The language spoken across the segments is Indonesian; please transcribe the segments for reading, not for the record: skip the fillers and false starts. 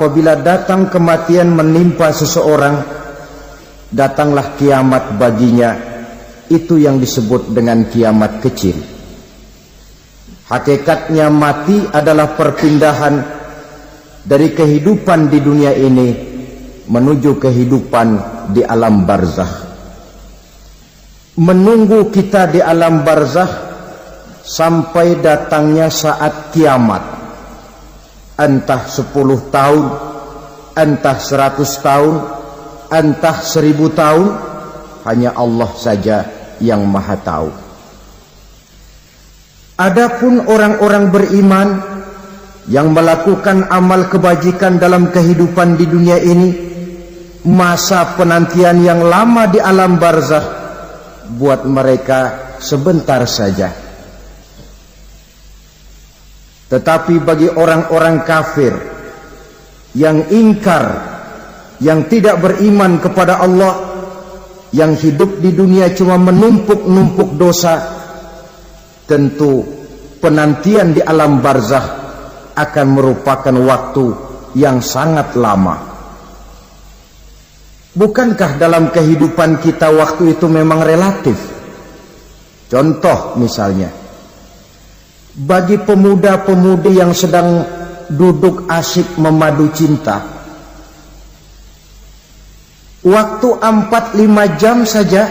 apabila datang kematian menimpa seseorang, datanglah kiamat baginya. Itu yang disebut dengan kiamat kecil. Hakikatnya mati adalah perpindahan dari kehidupan di dunia ini menuju kehidupan di alam barzakh. Menunggu kita di alam barzakh sampai datangnya saat kiamat. Entah 10 tahun, entah 100 tahun, entah 1000 tahun, hanya Allah saja yang maha tahu. Adapun orang-orang beriman yang melakukan amal kebajikan dalam kehidupan di dunia ini, masa penantian yang lama di alam barzakh buat mereka sebentar saja. Tetapi bagi orang-orang kafir yang ingkar, yang tidak beriman kepada Allah, yang hidup di dunia cuma menumpuk-numpuk dosa, tentu penantian di alam barzakh akan merupakan waktu yang sangat lama. Bukankah dalam kehidupan kita waktu itu memang relatif? Contoh misalnya, bagi pemuda-pemudi yang sedang duduk asyik memadu cinta, waktu 4-5 jam saja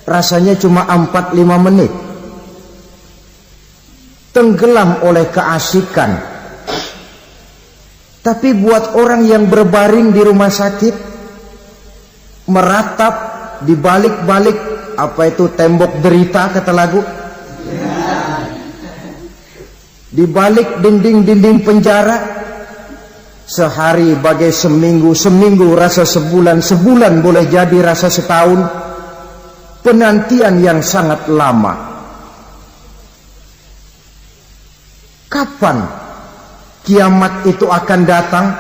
rasanya cuma 4-5 menit. Tenggelam oleh keasikan. Tapi buat orang yang berbaring di rumah sakit, meratap di balik-balik tembok derita kata lagu, di balik dinding-dinding penjara, sehari bagai seminggu, seminggu rasa sebulan, sebulan boleh jadi rasa setahun. Penantian yang sangat lama. Kapan kiamat itu akan datang?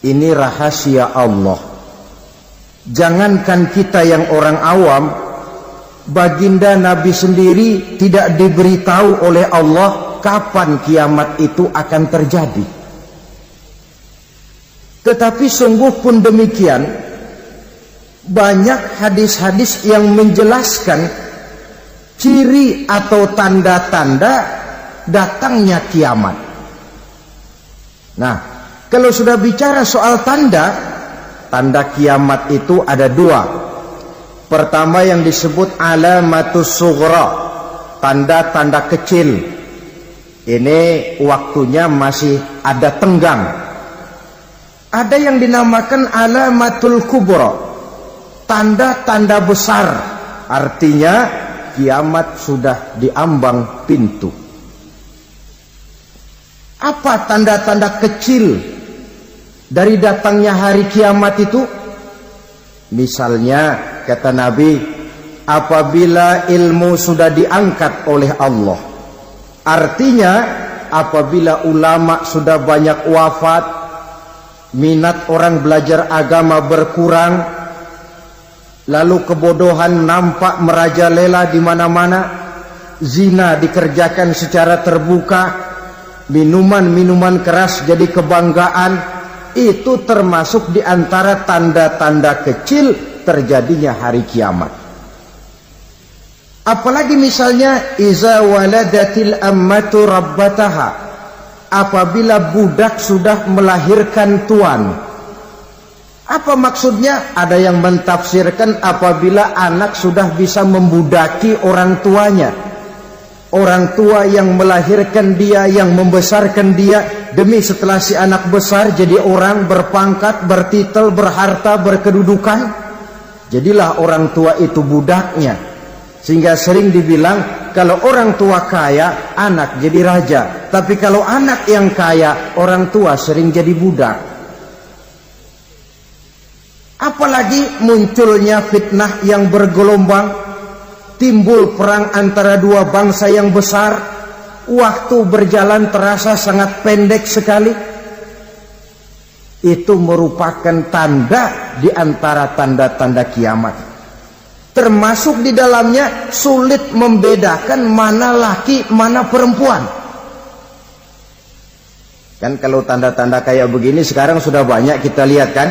Ini rahasia Allah. Jangankan kita yang orang awam, baginda Nabi sendiri tidak diberitahu oleh Allah kapan kiamat itu akan terjadi. Tetapi sungguh pun demikian, banyak hadis-hadis yang menjelaskan ciri atau tanda-tanda datangnya kiamat. Nah, kalau sudah bicara soal tanda kiamat itu ada 2. Pertama yang disebut alamatus sughra, tanda-tanda kecil. Ini waktunya masih ada tenggang. Ada yang dinamakan alamatul kubra, tanda-tanda besar. Artinya kiamat sudah diambang pintu. Apa tanda-tanda kecil dari datangnya hari kiamat itu? Misalnya kata Nabi, apabila ilmu sudah diangkat oleh Allah, artinya apabila ulama sudah banyak wafat, minat orang belajar agama berkurang, lalu kebodohan nampak merajalela di mana-mana, zina dikerjakan secara terbuka, minuman-minuman keras jadi kebanggaan. Itu termasuk di antara tanda-tanda kecil terjadinya hari kiamat. Apalagi misalnya iza waladatil ammatu rabbataha, apabila budak sudah melahirkan tuan. Apa maksudnya? Ada yang mentafsirkan apabila anak sudah bisa membudaki orang tuanya. Orang tua yang melahirkan dia, yang membesarkan dia, demi setelah si anak besar jadi orang berpangkat, bertitel, berharta, berkedudukan, jadilah orang tua itu budaknya. Sehingga sering dibilang kalau orang tua kaya, anak jadi raja. Tapi kalau anak yang kaya, orang tua sering jadi budak. Apalagi munculnya fitnah yang bergelombang, timbul perang antara dua bangsa yang besar, waktu berjalan terasa sangat pendek sekali. Itu merupakan tanda di antara tanda-tanda kiamat. Termasuk di dalamnya sulit membedakan mana laki, mana perempuan. Kan kalau tanda-tanda kayak begini sekarang sudah banyak kita lihat kan.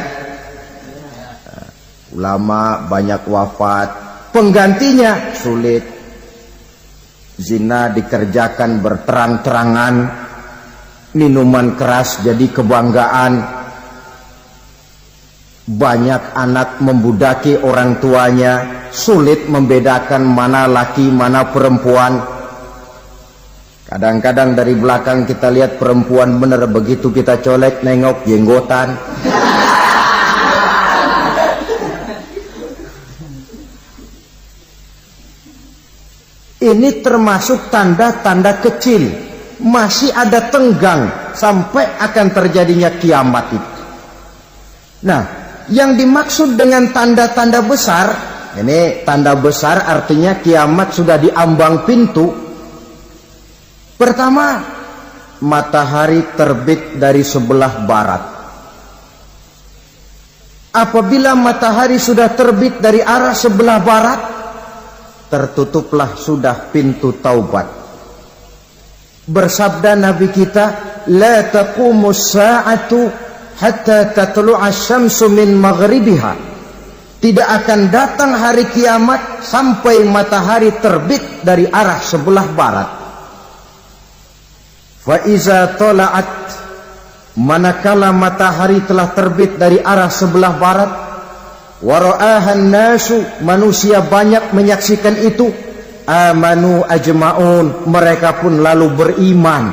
Ulama banyak wafat, penggantinya sulit. Zina dikerjakan berterang-terangan, minuman keras jadi kebanggaan. Banyak anak membudaki orang tuanya, sulit membedakan mana laki mana perempuan. Kadang-kadang dari belakang kita lihat perempuan bener, begitu kita colek nengok jenggotan. Ini termasuk tanda-tanda kecil. Masih ada tenggang sampai akan terjadinya kiamat itu. Nah, yang dimaksud dengan tanda-tanda besar, ini tanda besar artinya kiamat sudah diambang pintu. Pertama, matahari terbit dari sebelah barat. Apabila matahari sudah terbit dari arah sebelah barat, tertutuplah sudah pintu taubat. Bersabda Nabi kita, la taqumus sa'atu hatta tatlu'a syamsu min maghribiha. Tidak akan datang hari kiamat sampai matahari terbit dari arah sebelah barat. Fa iza tala'at, manakala matahari telah terbit dari arah sebelah barat, wa ra'ahan nasu, manusia banyak menyaksikan itu, amanu ajma'un, mereka pun lalu beriman.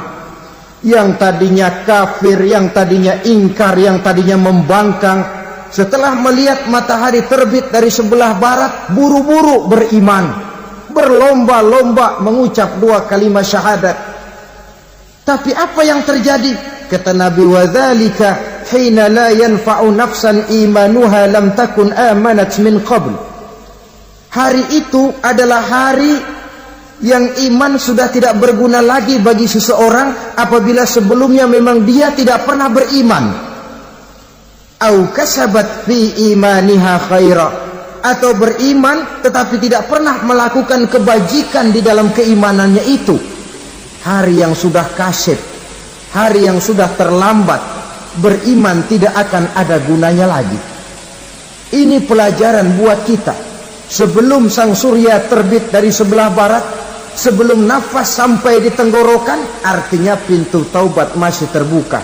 Yang tadinya kafir, yang tadinya ingkar, yang tadinya membangkang, setelah melihat matahari terbit dari sebelah barat, buru-buru beriman, berlomba-lomba mengucap 2 kalimat syahadat. Tapi apa yang terjadi? Kata Nabi, wadzalika hina la yanfa'u nafsan imanuha lam takun amanat min qabl. Hari itu adalah hari yang iman sudah tidak berguna lagi bagi seseorang apabila sebelumnya memang dia tidak pernah beriman. Au kasabat fi imaniha khaira, atau beriman tetapi tidak pernah melakukan kebajikan di dalam keimanannya itu. Hari yang sudah kasib, hari yang sudah terlambat, beriman tidak akan ada gunanya lagi. Ini pelajaran buat kita. Sebelum sang surya terbit dari sebelah barat, sebelum nafas sampai di tenggorokan, artinya pintu taubat masih terbuka.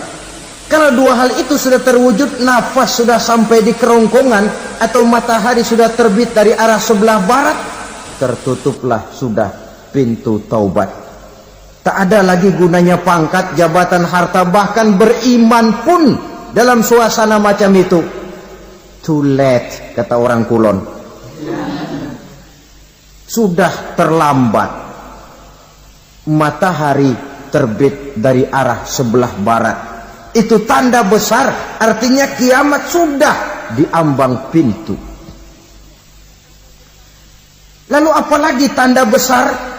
Kalau 2 hal itu sudah terwujud, nafas sudah sampai di kerongkongan atau matahari sudah terbit dari arah sebelah barat, tertutuplah sudah pintu taubat. Tak ada lagi gunanya pangkat, jabatan, harta, bahkan beriman pun dalam suasana macam itu. Too late, kata orang Kulon. Sudah terlambat. Matahari terbit dari arah sebelah barat. Itu tanda besar, artinya kiamat sudah diambang pintu. Lalu apalagi tanda besar?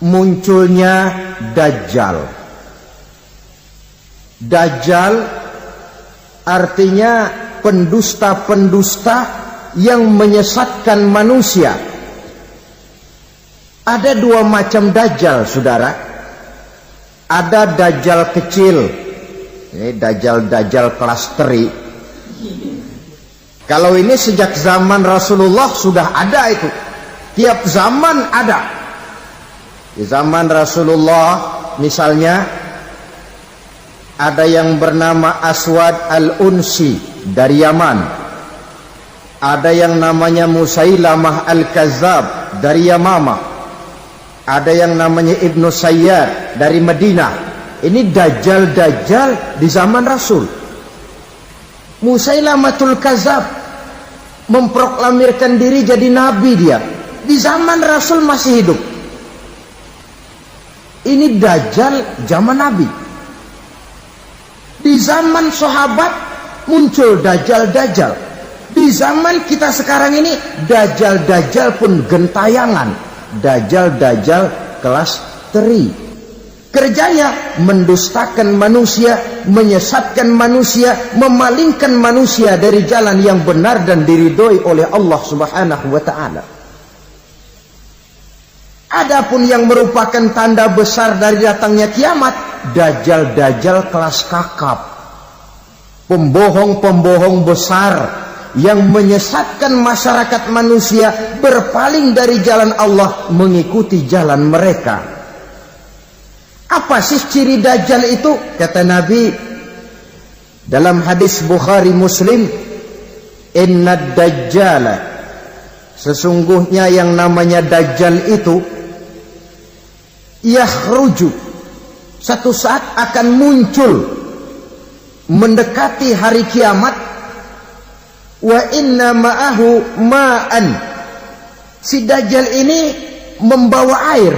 Munculnya Dajjal. Dajjal artinya pendusta-pendusta yang menyesatkan manusia. Ada 2 macam Dajjal, saudara. Ada Dajjal kecil, ini Dajjal kelas teri. Kalau ini sejak zaman Rasulullah sudah ada itu. Tiap zaman ada. Di zaman Rasulullah misalnya ada yang bernama Aswad al-Unsi dari Yaman. Ada yang namanya Musailamah al-Kazzab dari Yamamah. Ada yang namanya Ibnu Sayyad dari Madinah. Ini Dajjal-Dajjal di zaman Rasul. Musailamatul Kazzab memproklamirkan diri jadi nabi dia. Di zaman Rasul masih hidup. Ini Dajjal zaman Nabi. Di zaman sahabat muncul Dajjal-Dajjal. Di zaman kita sekarang ini Dajjal-Dajjal pun gentayangan. Dajjal-Dajjal kelas teri. Kerjanya mendustakan manusia, menyesatkan manusia, memalingkan manusia dari jalan yang benar dan diridhoi oleh Allah Subhanahu wa taala. Adapun yang merupakan tanda besar dari datangnya kiamat, dajjal-dajjal kelas kakap, pembohong-pembohong besar yang menyesatkan masyarakat manusia berpaling dari jalan Allah mengikuti jalan mereka. Apa sih ciri dajjal itu? Kata Nabi dalam hadis Bukhari Muslim, inna dajjala, sesungguhnya yang namanya dajjal itu yakhruju, satu saat akan muncul mendekati hari kiamat. Wa inna ma'ahu ma'an, si dajjal ini membawa air,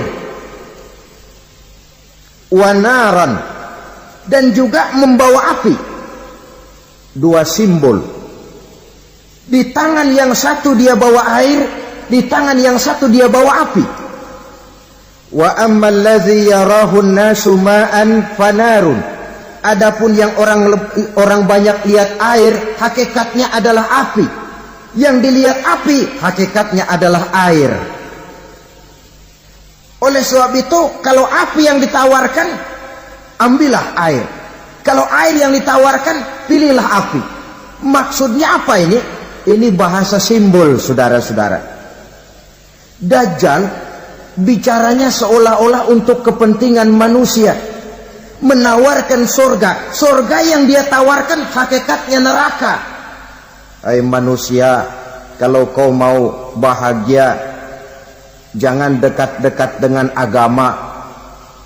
wa naran, dan juga membawa api. Dua simbol. Di tangan yang satu dia bawa air, di tangan yang satu dia bawa api. Wa ammal ladzi yarahu an-nasu ma'an fanarun, adapun yang orang banyak lihat air, hakikatnya adalah api. Yang dilihat api, hakikatnya adalah air. Oleh sebab itu, kalau api yang ditawarkan, ambillah air. Kalau air yang ditawarkan, pilihlah api. Maksudnya apa ini? Ini bahasa simbol, saudara-saudara. Dajjal bicaranya seolah-olah untuk kepentingan manusia, menawarkan surga. Surga yang dia tawarkan hakikatnya neraka. Hai manusia, kalau kau mau bahagia, jangan dekat-dekat dengan agama.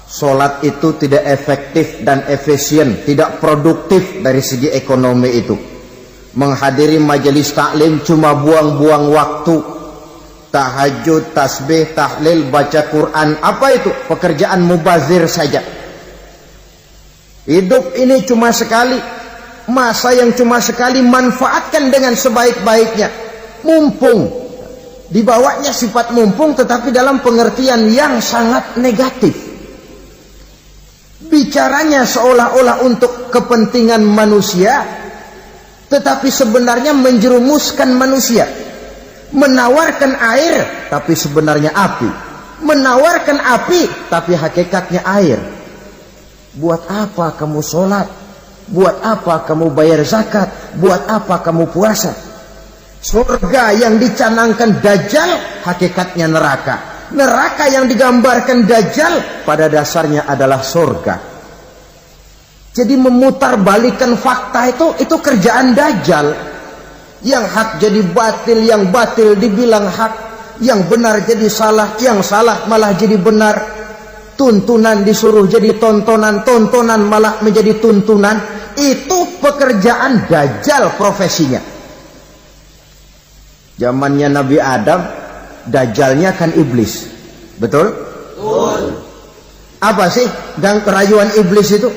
Solat itu tidak efektif dan efisien, tidak produktif dari segi ekonomi itu. Menghadiri majelis taklim cuma buang-buang waktu. Tahajud, tasbih, tahlil, baca Quran, apa itu? Pekerjaan mubazir saja. Hidup ini cuma sekali, masa yang cuma sekali, manfaatkan dengan sebaik-baiknya. Mumpung, dibawanya sifat mumpung tetapi dalam pengertian yang sangat negatif. Bicaranya seolah-olah untuk kepentingan manusia, tetapi sebenarnya menjerumuskan manusia. Menawarkan air, tapi sebenarnya api. Menawarkan api, tapi hakikatnya air. Buat apa kamu sholat? Buat apa kamu bayar zakat? Buat apa kamu puasa? Surga yang dicanangkan Dajjal, hakikatnya neraka. Neraka yang digambarkan Dajjal, pada dasarnya adalah surga. Jadi memutarbalikkan fakta itu kerjaan Dajjal. Yang hak jadi batil, yang batil dibilang hak, yang benar jadi salah, yang salah malah jadi benar. Tuntunan disuruh jadi tontonan, tontonan malah menjadi tuntunan. Itu pekerjaan Dajjal profesinya. Zamannya Nabi Adam, Dajjalnya kan iblis. Betul? Betul. Apa sih gang kerayuan iblis itu?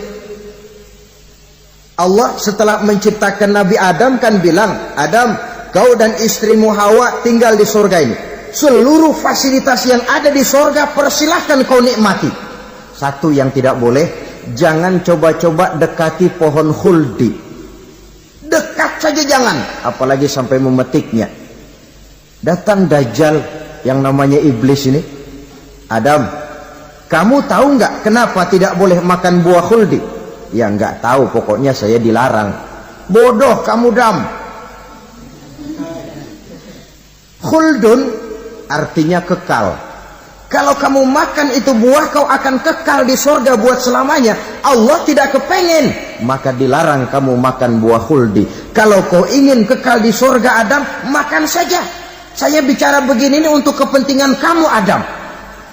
Allah setelah menciptakan Nabi Adam kan bilang, Adam, kau dan istrimu Hawa tinggal di surga ini. Seluruh fasilitas yang ada di surga persilahkan kau nikmati. Satu yang tidak boleh, jangan coba-coba dekati pohon khuldi. Dekat saja jangan, apalagi sampai memetiknya. Datang Dajjal yang namanya iblis ini. Adam, kamu tahu nggak kenapa tidak boleh makan buah khuldi? Ya nggak tahu, pokoknya saya dilarang. Bodoh kamu Dam. Khuldun artinya kekal. Kalau kamu makan itu buah, kau akan kekal di surga buat selamanya. Allah tidak kepengen, maka dilarang kamu makan buah khuldi. Kalau kau ingin kekal di surga Adam, makan saja. Saya bicara begini ini untuk kepentingan kamu Adam.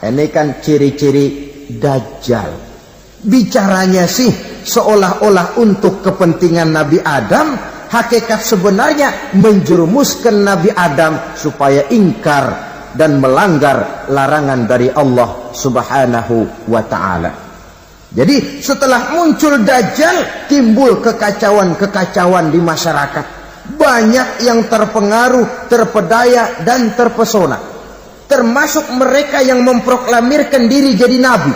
Ini kan ciri-ciri Dajjal. Bicaranya sih seolah-olah untuk kepentingan Nabi Adam, hakikat sebenarnya menjerumuskan Nabi Adam supaya ingkar dan melanggar larangan dari Allah Subhanahu wa ta'ala. Jadi setelah muncul Dajjal, timbul kekacauan-kekacauan di masyarakat. Banyak yang terpengaruh, terpedaya dan terpesona. Termasuk mereka yang memproklamirkan diri jadi nabi.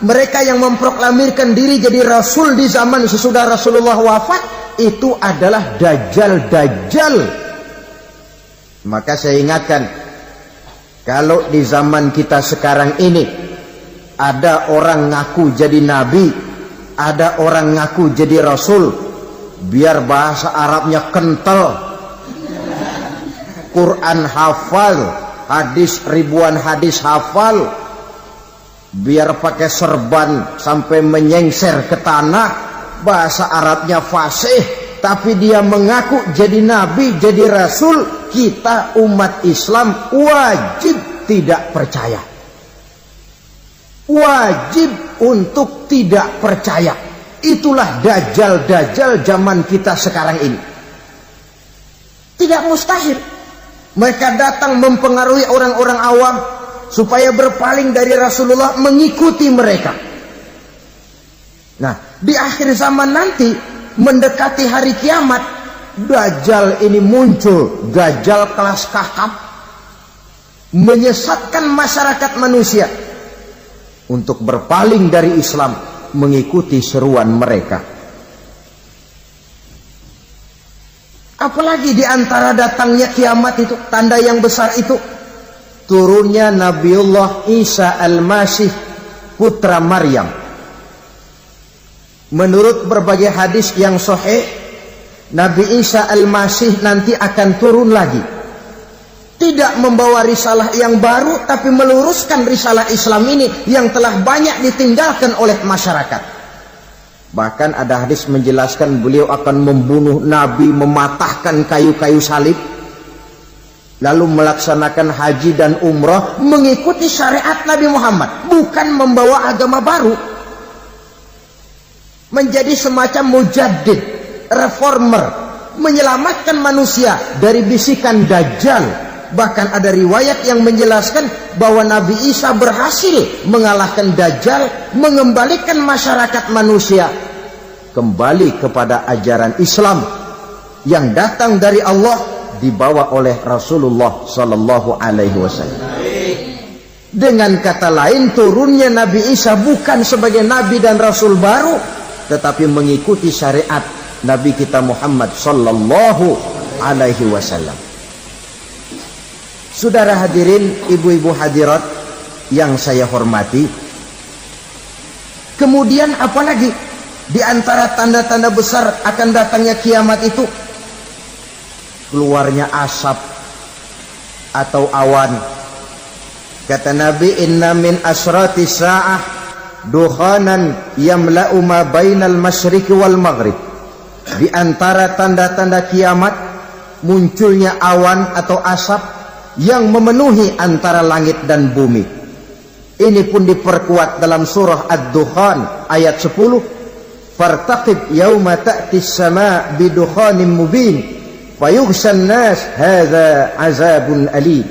Mereka yang memproklamirkan diri jadi rasul di zaman sesudah Rasulullah wafat, itu adalah Dajjal-Dajjal. Maka saya ingatkan, kalau di zaman kita sekarang ini ada orang ngaku jadi nabi, ada orang ngaku jadi rasul, biar bahasa Arabnya kental, Quran hafal, hadis ribuan hadis hafal, biar pakai serban sampai menyengser ke tanah, bahasa Arabnya fasih, tapi dia mengaku jadi nabi, jadi rasul, kita umat Islam wajib tidak percaya. Wajib untuk tidak percaya. Itulah dajjal-dajjal zaman kita sekarang ini. Tidak mustahil mereka datang mempengaruhi orang-orang awam supaya berpaling dari Rasulullah, mengikuti mereka. Nah, di akhir zaman nanti, mendekati hari kiamat, dajjal ini muncul, dajjal kelas kakap, menyesatkan masyarakat manusia untuk berpaling dari Islam, mengikuti seruan mereka. Apalagi di antara datangnya kiamat itu, tanda yang besar itu, turunnya Nabiullah Isa al-Masih, putra Maryam. Menurut berbagai hadis yang sahih, Nabi Isa al-Masih nanti akan turun lagi. Tidak membawa risalah yang baru, tapi meluruskan risalah Islam ini yang telah banyak ditinggalkan oleh masyarakat. Bahkan ada hadis menjelaskan beliau akan membunuh Nabi, mematahkan kayu-kayu salib, lalu melaksanakan haji dan umrah mengikuti syariat Nabi Muhammad, bukan membawa agama baru. Menjadi semacam mujaddid, reformer, menyelamatkan manusia dari bisikan dajjal. Bahkan ada riwayat yang menjelaskan bahwa Nabi Isa berhasil mengalahkan dajjal, mengembalikan masyarakat manusia kembali kepada ajaran Islam yang datang dari Allah, dibawa oleh Rasulullah sallallahu alaihi wasallam. Dengan kata lain, turunnya Nabi Isa bukan sebagai nabi dan rasul baru, tetapi mengikuti syariat Nabi kita Muhammad sallallahu alaihi wasallam. Saudara hadirin, ibu-ibu hadirat yang saya hormati, kemudian apalagi di antara tanda-tanda besar akan datangnya kiamat itu, keluarnya asap atau awan. Kata Nabi, inna min asrati sa'ah dukhanan yamla'u ma bainal masyriqi wal maghrib. Di antara tanda-tanda kiamat, munculnya awan atau asap yang memenuhi antara langit dan bumi. Ini pun diperkuat dalam surah Ad-Dukhan ayat 10. Fartaqib yauma ta'tis sama' bidukhanin mubin fayughshan nas hadza azabun alim.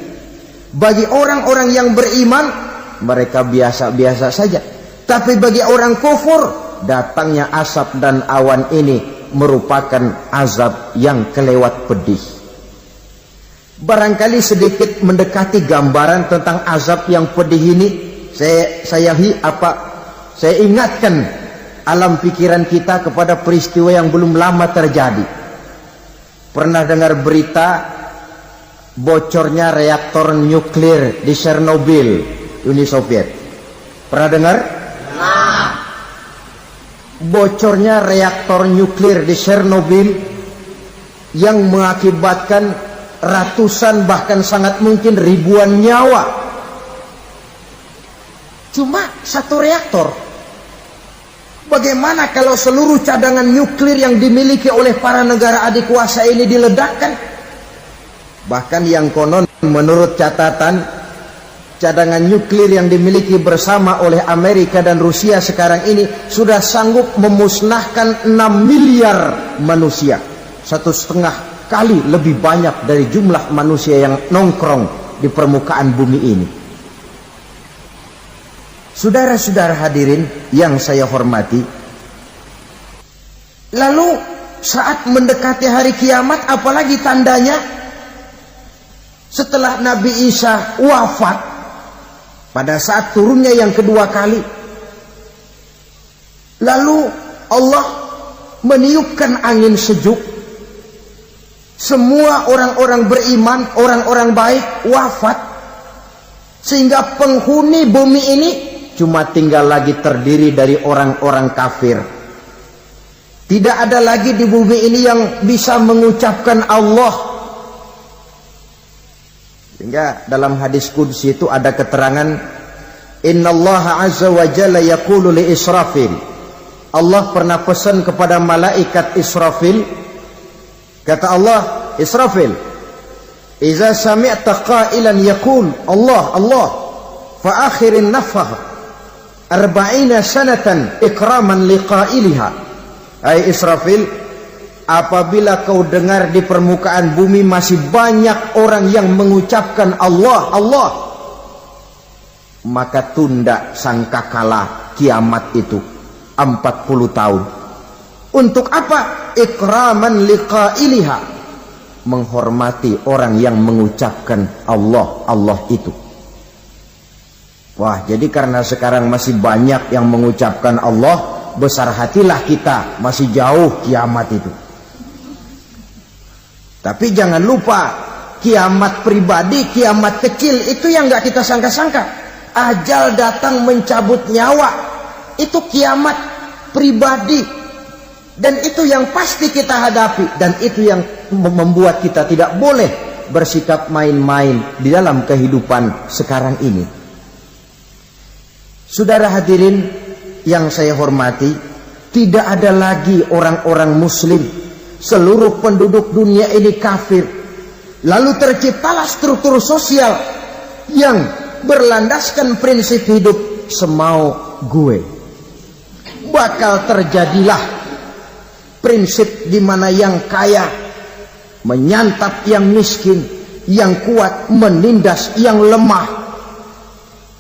Bagi orang-orang yang beriman, mereka biasa-biasa saja. Tapi bagi orang kufur, datangnya asap dan awan ini merupakan azab yang kelewat pedih. Barangkali sedikit mendekati gambaran tentang azab yang pedih ini, saya ingatkan alam pikiran kita kepada peristiwa yang belum lama terjadi. Pernah dengar berita bocornya reaktor nuklir di Chernobyl, Uni Soviet? Pernah dengar? Nah. Bocornya reaktor nuklir di Chernobyl yang mengakibatkan ratusan bahkan sangat mungkin ribuan nyawa. Cuma satu reaktor. Bagaimana kalau seluruh cadangan nuklir yang dimiliki oleh para negara adik kuasa ini diledakkan? Bahkan yang konon menurut catatan, cadangan nuklir yang dimiliki bersama oleh Amerika dan Rusia sekarang ini sudah sanggup memusnahkan 6 miliar manusia. 1,5 kali lebih banyak dari jumlah manusia yang nongkrong di permukaan bumi ini. Saudara-saudara hadirin yang saya hormati, lalu saat mendekati hari kiamat, apalagi tandanya? Setelah Nabi Isa wafat, pada saat turunnya yang kedua kali, lalu Allah meniupkan angin sejuk. Semua orang-orang beriman, orang-orang baik wafat, sehingga penghuni bumi ini cuma tinggal lagi terdiri dari orang-orang kafir, Tidak ada lagi di bumi ini yang bisa mengucapkan Allah. Sehingga dalam hadis qudsi itu ada keterangan, innallaha azza wa jalla yaqulu li Israfil. Allah pernah pesan kepada malaikat Israfil. Kata Allah, Israfil, iza sami'ta qailan yaqul Allah Allah fa akhirin nafakh 40 sanatan ikraman liqailiha. Hai Israfil, apabila kau dengar di permukaan bumi masih banyak orang yang mengucapkan Allah Allah, maka tunda sangkakala kiamat itu 40 tahun. Untuk apa? Ikraman liqailiha, menghormati orang yang mengucapkan Allah Allah itu. Wah, jadi karena sekarang masih banyak yang mengucapkan Allah, besar hatilah kita, masih jauh kiamat itu. Tapi jangan lupa, kiamat pribadi, kiamat kecil itu yang nggak kita sangka-sangka. Ajal datang mencabut nyawa, itu kiamat pribadi, dan itu yang pasti kita hadapi, dan itu yang membuat kita tidak boleh bersikap main-main di dalam kehidupan sekarang ini. Saudara hadirin yang saya hormati, tidak ada lagi orang-orang muslim. Seluruh penduduk dunia ini kafir. Lalu terciptalah struktur sosial yang berlandaskan prinsip hidup semau gue. Bakal terjadilah prinsip di mana yang kaya menyantap yang miskin, yang kuat menindas yang lemah.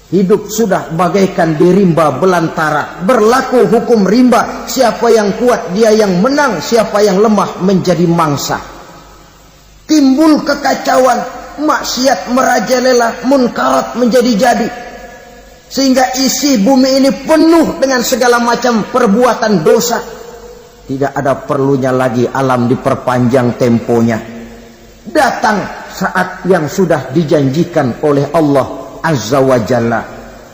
Hidup sudah bagaikan di rimba belantara. Berlaku hukum rimba. Siapa yang kuat dia yang menang, siapa yang lemah menjadi mangsa. Timbul kekacauan, maksiat merajalela, munkarat menjadi-jadi. Sehingga isi bumi ini penuh dengan segala macam perbuatan dosa. Tidak ada perlunya lagi alam diperpanjang temponya. Datang saat yang sudah dijanjikan oleh Allah Azza wa Jalla,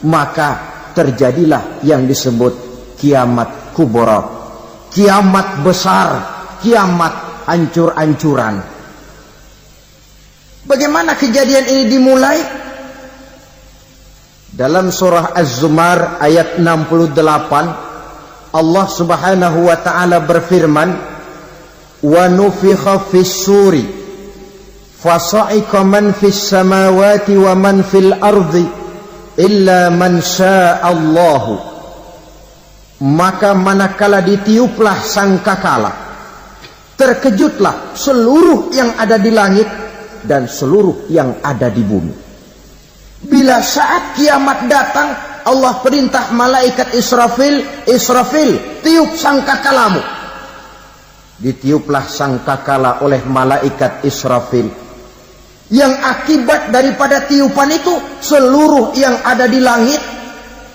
maka terjadilah yang disebut kiamat kubra, kiamat besar, kiamat hancur-hancuran. Bagaimana kejadian ini dimulai? Dalam surah Az-Zumar ayat 68, Allah Subhanahu wa taala berfirman, wa nufikha fis-suri fasa'iqa man fis samawati wa man fil ardi illa man sya'allahu. Maka manakala ditiuplah sangkakala, terkejutlah seluruh yang ada di langit dan seluruh yang ada di bumi. Bila saat kiamat datang, Allah perintah malaikat Israfil, Israfil, tiup sangkakalamu. Ditiuplah sangkakala oleh malaikat Israfil. Yang akibat daripada tiupan itu, seluruh yang ada di langit,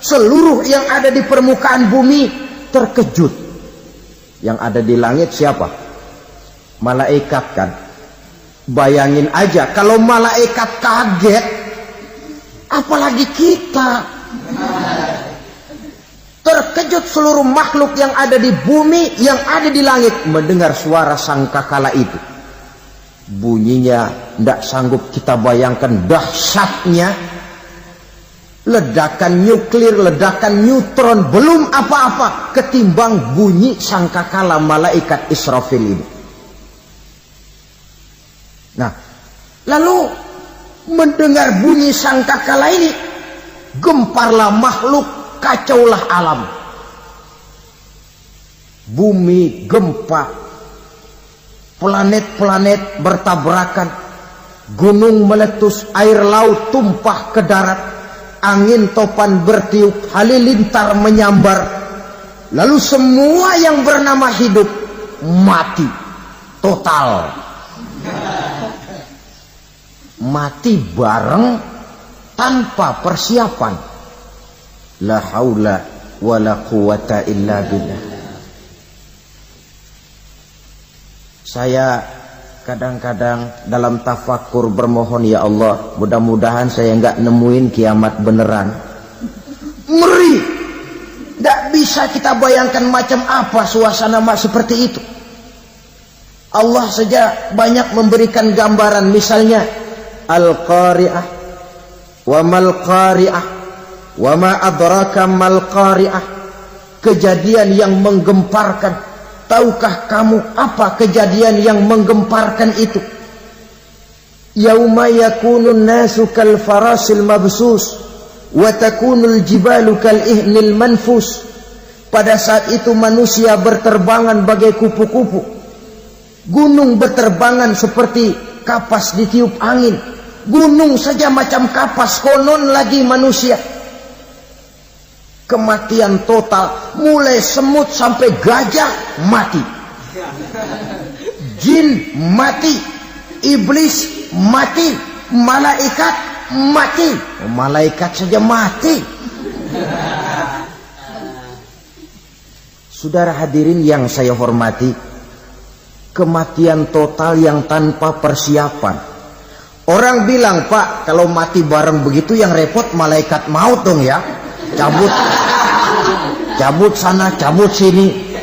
seluruh yang ada di permukaan bumi terkejut. Yang ada di langit siapa? Malaikat kan. Bayangin aja kalau malaikat kaget, apalagi kita. Terkejut seluruh makhluk yang ada di bumi, yang ada di langit mendengar suara sangkakala itu. Bunyinya tidak sanggup kita bayangkan dahsyatnya. Ledakan nuklir, ledakan neutron, belum apa-apa ketimbang bunyi sangkakala malaikat Israfil ini. Nah, lalu mendengar bunyi sangkakala ini, gemparlah makhluk, kacaulah alam. Bumi gempa, planet-planet bertabrakan, gunung meletus, air laut tumpah ke darat, angin topan bertiup, halilintar menyambar. Lalu semua yang bernama hidup mati total. Mati bareng tanpa persiapan. La haula wala quwata illa billah. Saya kadang-kadang dalam tafakur bermohon, ya Allah, mudah-mudahan saya nggak nemuin kiamat beneran. Ngeri, nggak bisa bisa kita bayangkan macam apa suasana seperti itu. Allah saja banyak memberikan gambaran, misalnya Al-Qari'ah, wa mal qari'ah, wa ma adraka mal qari'ah. Kejadian yang menggemparkan. Tahukah kamu apa kejadian yang menggemparkan itu? Yauma yakunun nasu kal farasil mabsus wa takunul jibalu kal ihnil manfus. Pada saat itu manusia berterbangan bagai kupu-kupu, gunung berterbangan seperti kapas ditiup angin. Gunung saja macam kapas, konon lagi manusia. Kematian total, mulai semut sampai gajah mati, jin mati, iblis mati, malaikat mati. Malaikat saja mati. Saudara hadirin yang saya hormati, kematian total yang tanpa persiapan. Orang bilang, Pak, kalau mati bareng begitu yang repot malaikat maut dong ya. Cabut sana, cabut sini.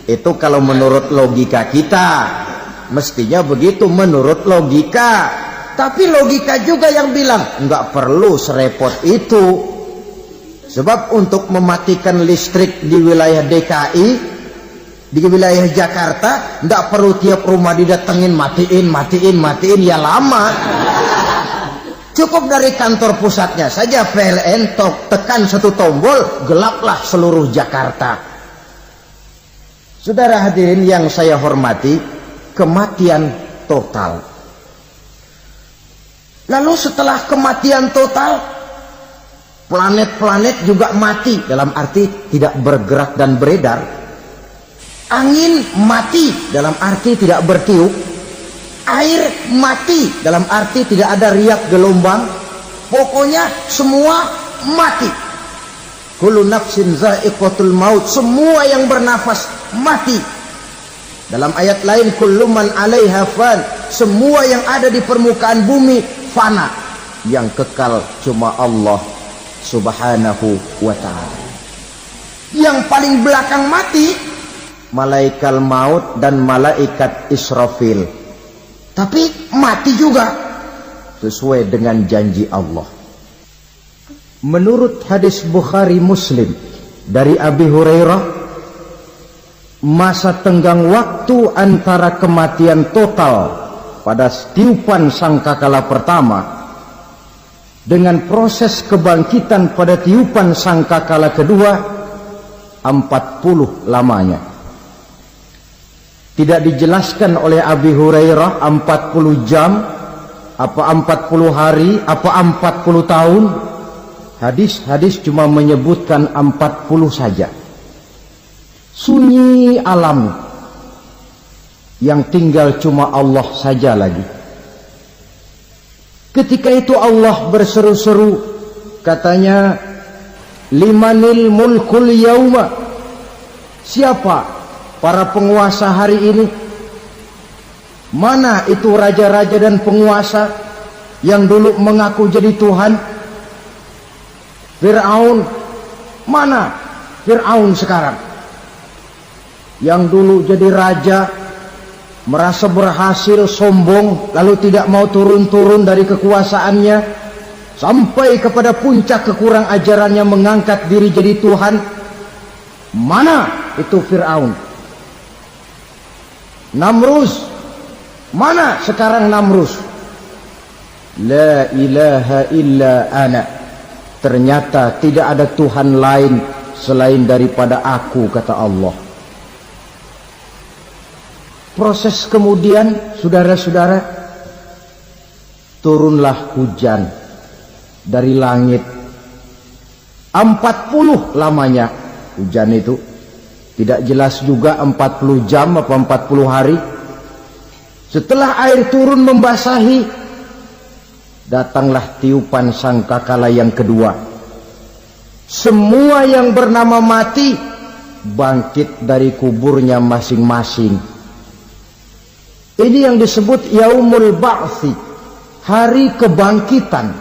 Itu kalau menurut logika kita, mestinya begitu menurut logika. Tapi logika juga yang bilang nggak perlu serepot itu. Sebab untuk mematikan listrik di wilayah DKI, di wilayah Jakarta, nggak perlu tiap rumah didatengin matiin ya lama. Cukup dari kantor pusatnya saja PLN, tekan satu tombol, gelaplah seluruh Jakarta. Saudara hadirin yang saya hormati, kematian total. Lalu setelah kematian total, planet-planet juga mati, dalam arti tidak bergerak dan beredar. Angin mati, dalam arti tidak bertiup. Air mati, dalam arti tidak ada riak gelombang. Pokoknya semua mati. Kullu nafsin za'iqatul maut. Semua yang bernafas mati. Dalam ayat lain, kullu man 'alaiha fan. Semua yang ada di permukaan bumi fana. Yang kekal cuma Allah Subhanahu wa ta'ala. Yang paling belakang mati malaikat maut dan malaikat Israfil. Tapi mati juga sesuai dengan janji Allah. Menurut hadis Bukhari Muslim dari Abi Hurairah, masa tenggang waktu antara kematian total pada tiupan sangkakala pertama dengan proses kebangkitan pada tiupan sangkakala kedua 40 lamanya. Tidak dijelaskan oleh Abi Hurairah 40 jam, apa 40 hari, apa 40 tahun. Hadis-hadis cuma menyebutkan 40 saja. Sunyi alam, yang tinggal cuma Allah saja lagi. Ketika itu Allah berseru-seru, katanya, limanil mulkul yauma. Siapa para penguasa hari ini? Mana itu raja-raja dan penguasa yang dulu mengaku jadi Tuhan? Fir'aun. Mana Fir'aun sekarang? Yang dulu jadi raja, merasa berhasil, sombong, lalu tidak mau turun-turun dari kekuasaannya, sampai kepada puncak kekurang ajarannya mengangkat diri jadi Tuhan. Mana itu Fir'aun? Namrus. Mana sekarang Namrus? La ilaha illa ana. Ternyata tidak ada Tuhan lain selain daripada aku, kata Allah. Proses kemudian, saudara-saudara, turunlah hujan dari langit. 40 lamanya hujan itu. Tidak jelas juga 40 jam apa 40 hari. Setelah air turun membasahi, datanglah tiupan sangkakala yang kedua. Semua yang bernama mati bangkit dari kuburnya masing-masing. Ini yang disebut Yaumul Ba'thi, hari kebangkitan.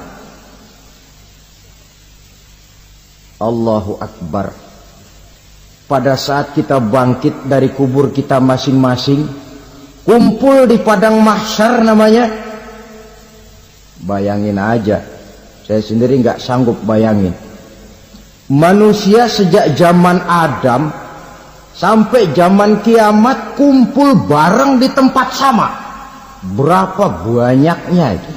Allahu Akbar. pada saat kita bangkit dari kubur kita masing-masing, kumpul di padang mahsyar namanya. Bayangin aja, saya sendiri nggak sanggup bayangin. Manusia sejak zaman Adam sampai zaman kiamat kumpul bareng di tempat sama. Berapa banyaknya itu?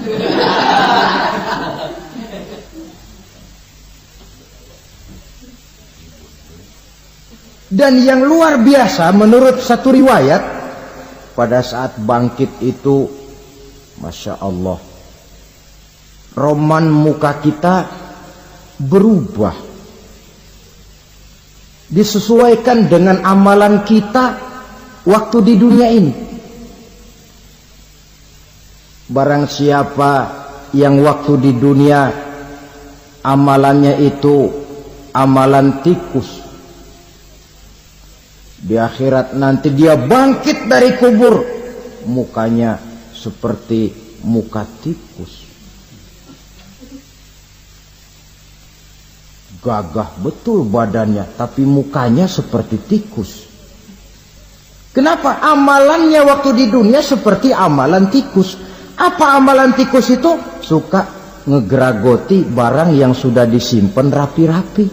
Dan yang luar biasa menurut satu riwayat, pada saat bangkit itu, Masya Allah, roman muka kita berubah, disesuaikan dengan amalan kita waktu di dunia ini. Barang siapa yang waktu di dunia amalannya itu amalan tikus, di akhirat nanti dia bangkit dari kubur, mukanya seperti muka tikus. Gagah betul badannya, tapi mukanya seperti tikus. Kenapa? Amalannya waktu di dunia seperti amalan tikus. Apa amalan tikus itu? Suka ngegeragoti barang yang sudah disimpan rapi-rapi.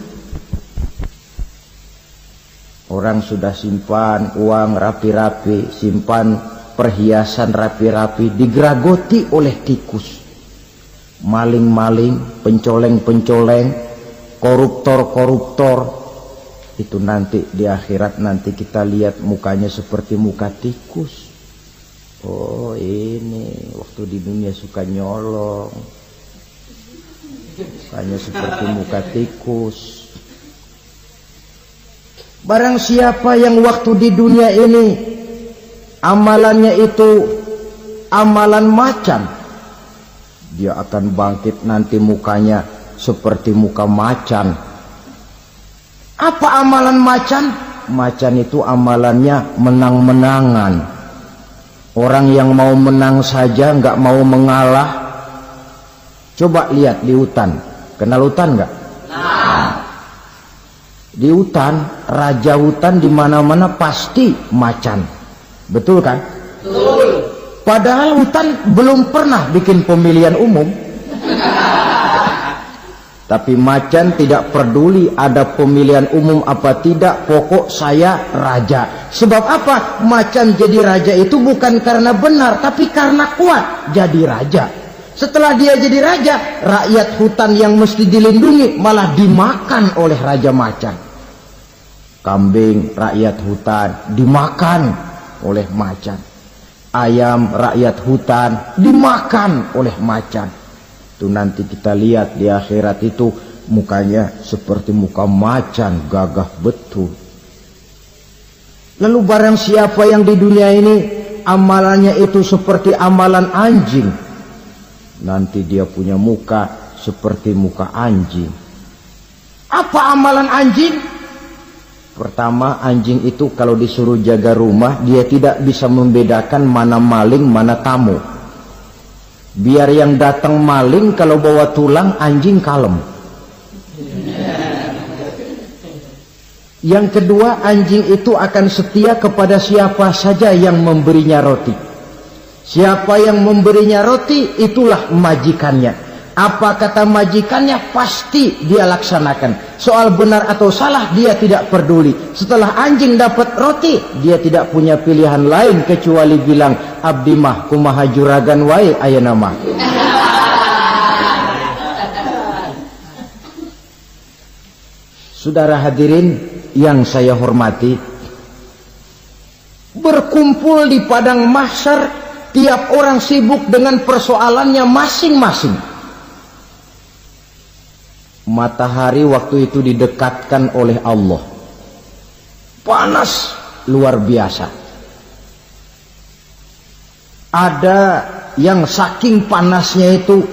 Orang sudah simpan uang rapi-rapi, simpan perhiasan rapi-rapi, digeragoti oleh tikus. Maling-maling, pencoleng-pencoleng, koruptor-koruptor, itu nanti di akhirat nanti kita lihat mukanya seperti muka tikus. Oh ini waktu di dunia suka nyolong, mukanya seperti muka tikus. Barang siapa yang waktu di dunia ini amalannya itu amalan macan, dia akan bangkit nanti mukanya seperti muka macan. Apa amalan macan? Macan itu amalannya menang-menangan. Orang yang mau menang saja nggak mau mengalah. Coba lihat di hutan, kenal hutan nggak? Di hutan, raja hutan di mana-mana pasti macan, betul kan? Betul. Padahal hutan belum pernah bikin pemilihan umum. Tapi macan tidak peduli ada pemilihan umum apa tidak, pokok saya raja. Sebab apa? Macan jadi raja itu bukan karena benar, tapi karena kuat jadi raja. Setelah dia jadi raja, rakyat hutan yang mesti dilindungi malah dimakan oleh raja macan. Kambing rakyat hutan dimakan oleh macan. Ayam rakyat hutan dimakan oleh macan. Itu nanti kita lihat di akhirat itu mukanya seperti muka macan, gagah betul. Lalu barang siapa yang di dunia ini amalannya itu seperti amalan anjing, nanti dia punya muka seperti muka anjing. Apa amalan anjing? Pertama, anjing itu kalau disuruh jaga rumah, dia tidak bisa membedakan mana maling, mana tamu. Biar yang datang maling kalau bawa tulang, anjing kalem. Yang kedua, anjing itu akan setia kepada siapa saja yang memberinya roti. Siapa yang memberinya roti, itulah majikannya. Apa kata majikannya, pasti dia laksanakan. Soal benar atau salah, dia tidak peduli. Setelah anjing dapat roti, dia tidak punya pilihan lain kecuali bilang, abdi mah kumaha juragan wae ayeuna mah. Saudara hadirin yang saya hormati, berkumpul di padang mahsyar, tiap orang sibuk dengan persoalannya masing-masing. Matahari waktu itu didekatkan oleh Allah, panas luar biasa. Ada yang saking panasnya itu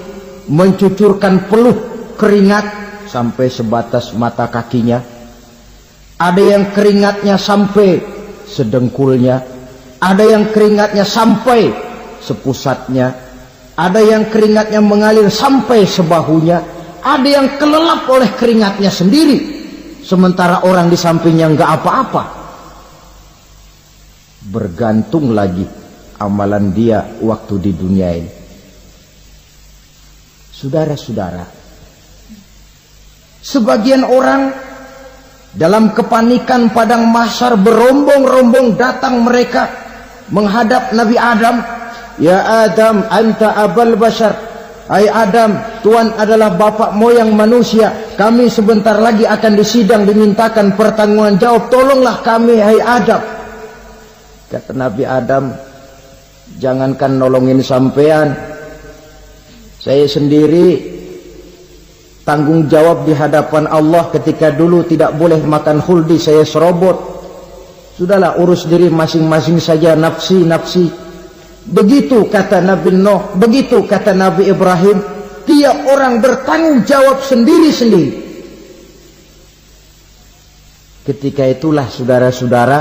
mencucurkan peluh keringat sampai sebatas mata kakinya. Ada yang keringatnya sampai sedengkulnya, ada yang keringatnya sampai sepusatnya, ada yang keringatnya mengalir sampai sebahunya, ada yang kelelap oleh keringatnya sendiri. sementara orang di sampingnya nggak apa-apa. Bergantung lagi amalan dia waktu di dunia ini. Saudara-saudara, sebagian orang dalam kepanikan padang mahsyar berombong-rombong datang mereka menghadap Nabi Adam. Ya Adam, anta abal bashar. Hai Adam, Tuhan adalah bapak moyang manusia. Kami sebentar lagi akan disidang, dimintakan pertanggungan jawab. Tolonglah kami, hai Adam. Kata Nabi Adam, jangankan nolongin sampean, saya sendiri tanggung jawab di hadapan Allah. Ketika dulu tidak boleh makan khuldi, saya serobot. Sudahlah, urus diri masing-masing saja, nafsi. Begitu kata Nabi Nuh, begitu kata Nabi Ibrahim. Tiap orang bertanggung jawab sendiri-sendiri. Ketika itulah saudara-saudara,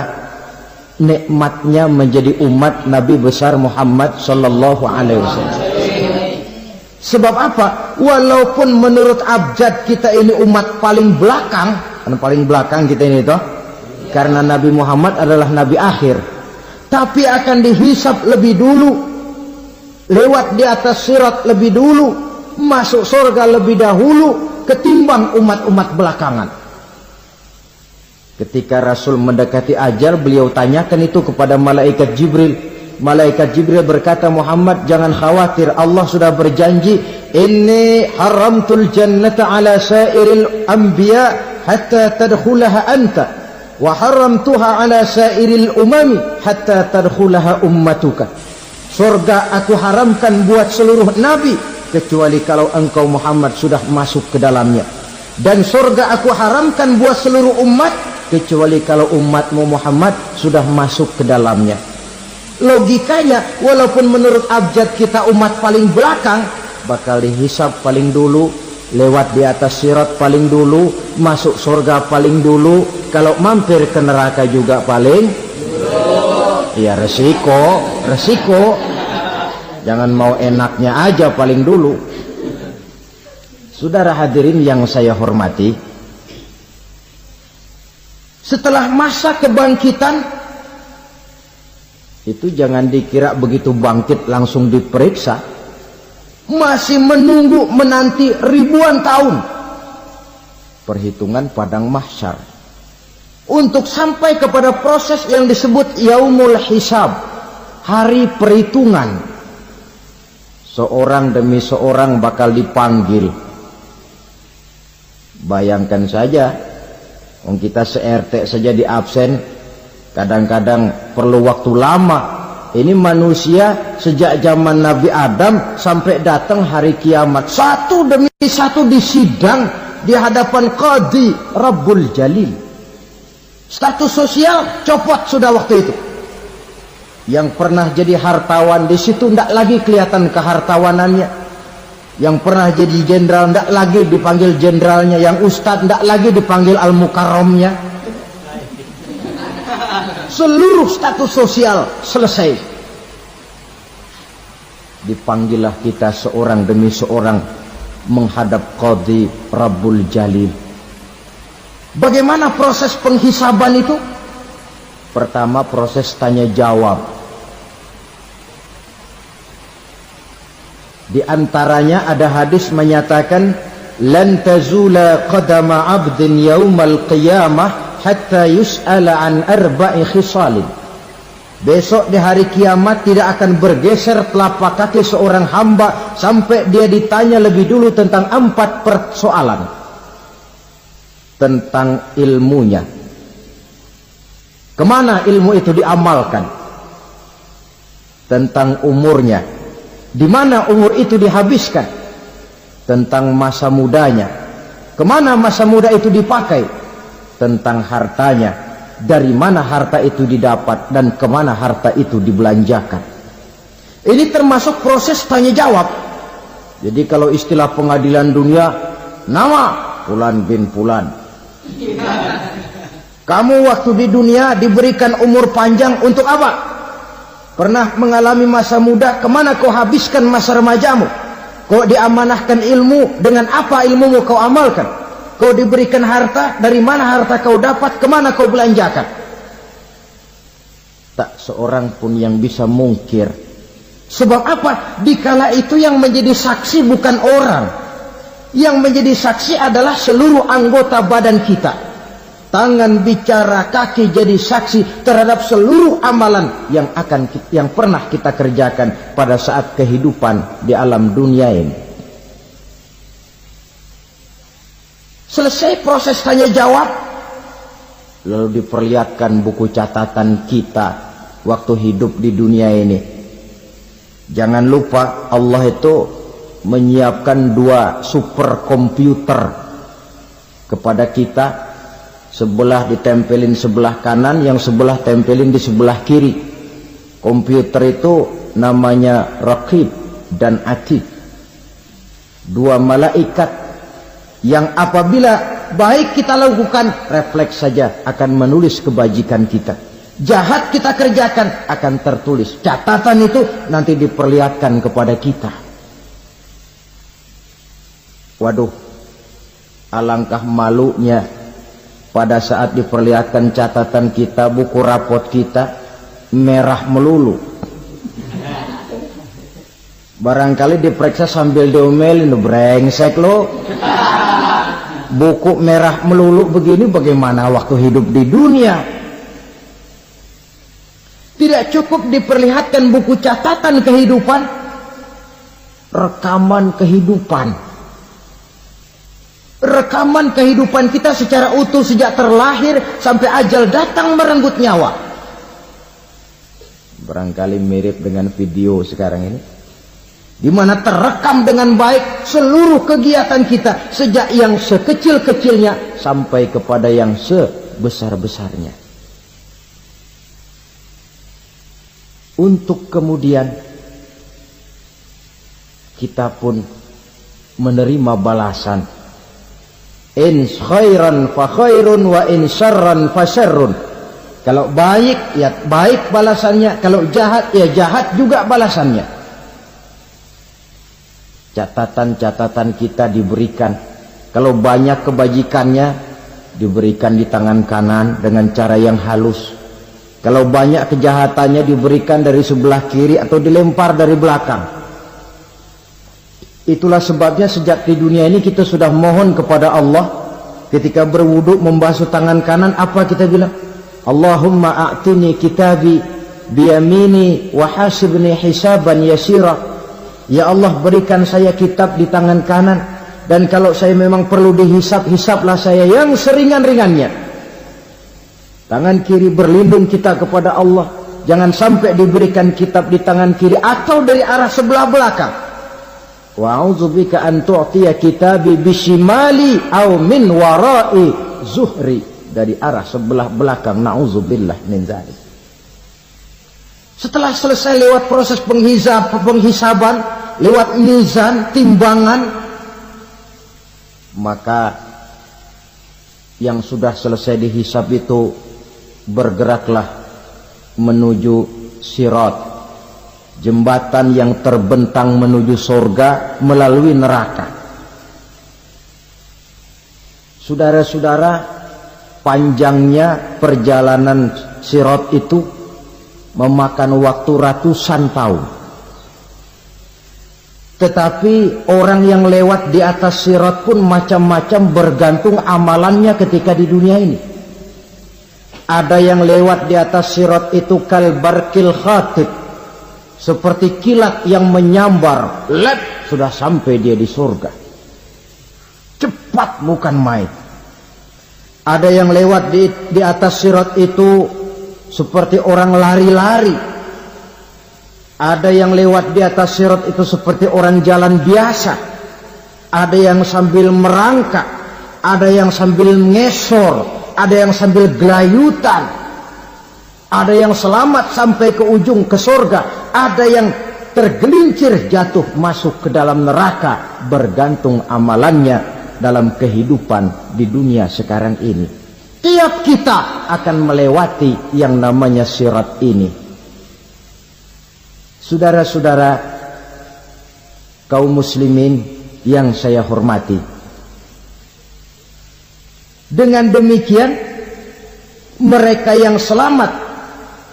nikmatnya menjadi umat Nabi besar Muhammad sallallahu alaihi wasallam. Sebab apa? Walaupun menurut abjad kita ini umat paling belakang, kan paling belakang kita ini toh, karena Nabi Muhammad adalah Nabi akhir, tapi akan dihisab lebih dulu, lewat di atas sirat lebih dulu, masuk surga lebih dahulu ketimbang umat-umat belakangan. Ketika Rasul mendekati ajal, beliau tanyakan itu kepada malaikat Jibril. Malaikat Jibril berkata, Muhammad jangan khawatir, Allah sudah berjanji, inni haramtul jannata ala sairil anbiya hatta tadkhulaha anta, wa haramtuha ala sairil umami hatta tadkhulaha ummatuka. Surga aku haramkan buat seluruh nabi kecuali kalau engkau Muhammad sudah masuk ke dalamnya, dan surga aku haramkan buat seluruh umat kecuali kalau umatmu Muhammad sudah masuk ke dalamnya. Logikanya, walaupun menurut abjad kita umat paling belakang, bakal dihisab paling dulu, lewat di atas sirat paling dulu, masuk surga paling dulu, kalau mampir ke neraka juga paling dulu. Ya resiko. Jangan mau enaknya aja paling dulu. Saudara hadirin yang saya hormati, setelah masa kebangkitan itu jangan dikira begitu bangkit langsung diperiksa. Masih menunggu, menanti ribuan tahun perhitungan padang mahsyar untuk sampai kepada proses yang disebut yaumul hisab, hari perhitungan. Seorang demi seorang bakal dipanggil. Bayangkan saja, kita se-RT saja di absen, kadang-kadang perlu waktu lama. Ini manusia sejak zaman Nabi Adam sampai datang hari kiamat, satu demi satu disidang di hadapan Qadhi Rabbul Jalil. Status sosial copot sudah waktu itu. Yang pernah jadi hartawan di situ tidak lagi kelihatan kehartawanannya. Yang pernah jadi jenderal tidak lagi dipanggil jenderalnya. Yang ustadz tidak lagi dipanggil al-mukarramnya. Seluruh status sosial selesai. Dipanggillah kita seorang demi seorang menghadap Qadhi Rabbul Jalil. Bagaimana proses penghisaban itu? Pertama, proses tanya jawab. Di antaranya ada hadis menyatakan, lan tazula qadama 'abdin yaumal qiyamah hatta yus'ala an arba'i khisalin. Besok di hari kiamat tidak akan bergeser telapak kaki seorang hamba sampai dia ditanya lebih dulu tentang 4 persoalan. Tentang ilmunya, kemana ilmu itu diamalkan. Tentang umurnya, di mana umur itu dihabiskan. Tentang masa mudanya, kemana masa muda itu dipakai. Tentang hartanya, dari mana harta itu didapat dan kemana harta itu dibelanjakan. Ini termasuk proses tanya jawab. Jadi kalau istilah pengadilan dunia, nama Fulan bin Fulan. Kamu waktu di dunia diberikan umur panjang untuk apa? Pernah mengalami masa muda, kemana kau habiskan masa remajamu? Kau diamanahkan ilmu, dengan apa ilmumu kau amalkan? Kau diberikan harta, dari mana harta kau dapat, kemana kau belanjakan? Tak seorang pun yang bisa mungkir. Sebab apa? Dikala itu yang menjadi saksi bukan orang. Yang menjadi saksi adalah seluruh anggota badan kita. Tangan bicara, kaki jadi saksi terhadap seluruh amalan yang pernah kita kerjakan pada saat kehidupan di alam dunia ini. Selesai proses tanya jawab, lalu diperlihatkan buku catatan kita waktu hidup di dunia ini. Jangan lupa Allah itu menyiapkan 2 superkomputer kepada kita. Sebelah ditempelin sebelah kanan, yang sebelah tempelin di sebelah kiri. Komputer itu namanya Raqib dan Atid. 2 malaikat yang apabila baik kita lakukan, refleks saja akan menulis kebajikan kita. Jahat kita kerjakan, akan tertulis. Catatan itu nanti diperlihatkan kepada kita. Waduh, alangkah malunya pada saat diperlihatkan catatan kita, buku rapot kita merah melulu. Barangkali diperiksa sambil diomelin, brengsek lo. Buku merah melulu begini, bagaimana waktu hidup di dunia? Tidak cukup diperlihatkan buku catatan kehidupan, rekaman kehidupan. Rekaman kehidupan kita secara utuh sejak terlahir sampai ajal datang merenggut nyawa. Barangkali mirip dengan video sekarang ini, di mana terekam dengan baik seluruh kegiatan kita sejak yang sekecil-kecilnya sampai kepada yang sebesar-besarnya. Untuk kemudian kita pun menerima balasan. In khairan fa khairun wa in syarran fa syarrun. Kalau baik ya baik balasannya, kalau jahat ya jahat juga balasannya. Catatan-catatan kita diberikan. Kalau banyak kebajikannya diberikan di tangan kanan dengan cara yang halus. Kalau banyak kejahatannya diberikan dari sebelah kiri atau dilempar dari belakang. Itulah sebabnya sejak di dunia ini kita sudah mohon kepada Allah. Ketika berwudu membasuh tangan kanan, apa kita bilang? Allahumma a'tini kitabi biyamini wa hasibni hisaban yasira. Ya Allah, berikan saya kitab di tangan kanan, dan kalau saya memang perlu dihisap, hisaplah saya yang seringan-ringannya. Tangan kiri berlindung kita kepada Allah. Jangan sampai diberikan kitab di tangan kiri atau dari arah sebelah belakang. Wa a'udzubika an tu'tiya kitabi bishimali aw min wara'i zuhri, dari arah sebelah belakang. Na'udzubillah min dzalik. Setelah selesai lewat proses penghisaban, lewat mizan, timbangan, maka yang sudah selesai dihisab itu bergeraklah menuju sirat, jembatan yang terbentang menuju surga melalui neraka. Saudara-saudara, panjangnya perjalanan sirat itu memakan waktu ratusan tahun. Tetapi orang yang lewat di atas sirat pun macam-macam, bergantung amalannya ketika di dunia ini. Ada yang lewat di atas sirat itu kalbarkil khatib, seperti kilat yang menyambar, lep, sudah sampai dia di surga. Cepat bukan main. Ada yang lewat di atas sirat itu seperti orang lari-lari. Ada yang lewat di atas sirat itu seperti orang jalan biasa. Ada yang sambil merangkak, ada yang sambil ngesor, ada yang sambil gelayutan, ada yang selamat sampai ke ujung ke surga, ada yang tergelincir jatuh masuk ke dalam neraka, bergantung amalannya dalam kehidupan di dunia sekarang ini. Tiap kita akan melewati yang namanya sirat ini. Saudara-saudara kaum muslimin yang saya hormati, Dengan demikian mereka yang selamat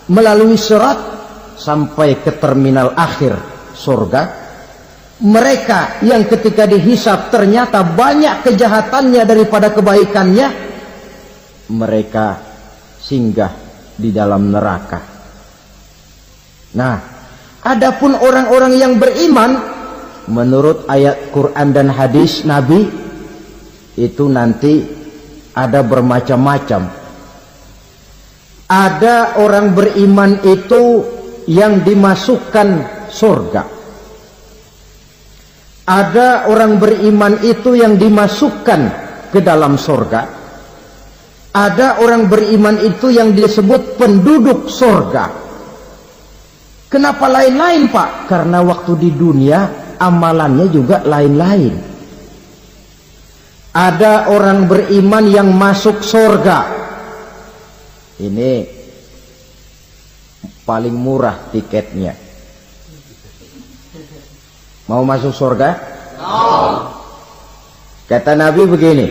melalui sirat sampai ke terminal akhir surga, mereka yang ketika dihisab ternyata banyak kejahatannya daripada kebaikannya, mereka singgah di dalam neraka. Nah, adapun orang-orang yang beriman menurut ayat Quran dan hadis Nabi itu nanti ada bermacam-macam. Ada orang beriman itu yang dimasukkan surga. Ada orang beriman itu yang dimasukkan ke dalam surga. Ada orang beriman itu yang disebut penduduk surga. Kenapa lain-lain, Pak? Karena waktu di dunia amalannya juga lain-lain. Ada orang beriman yang masuk surga. Ini paling murah tiketnya. Mau masuk surga? Kata Nabi begini,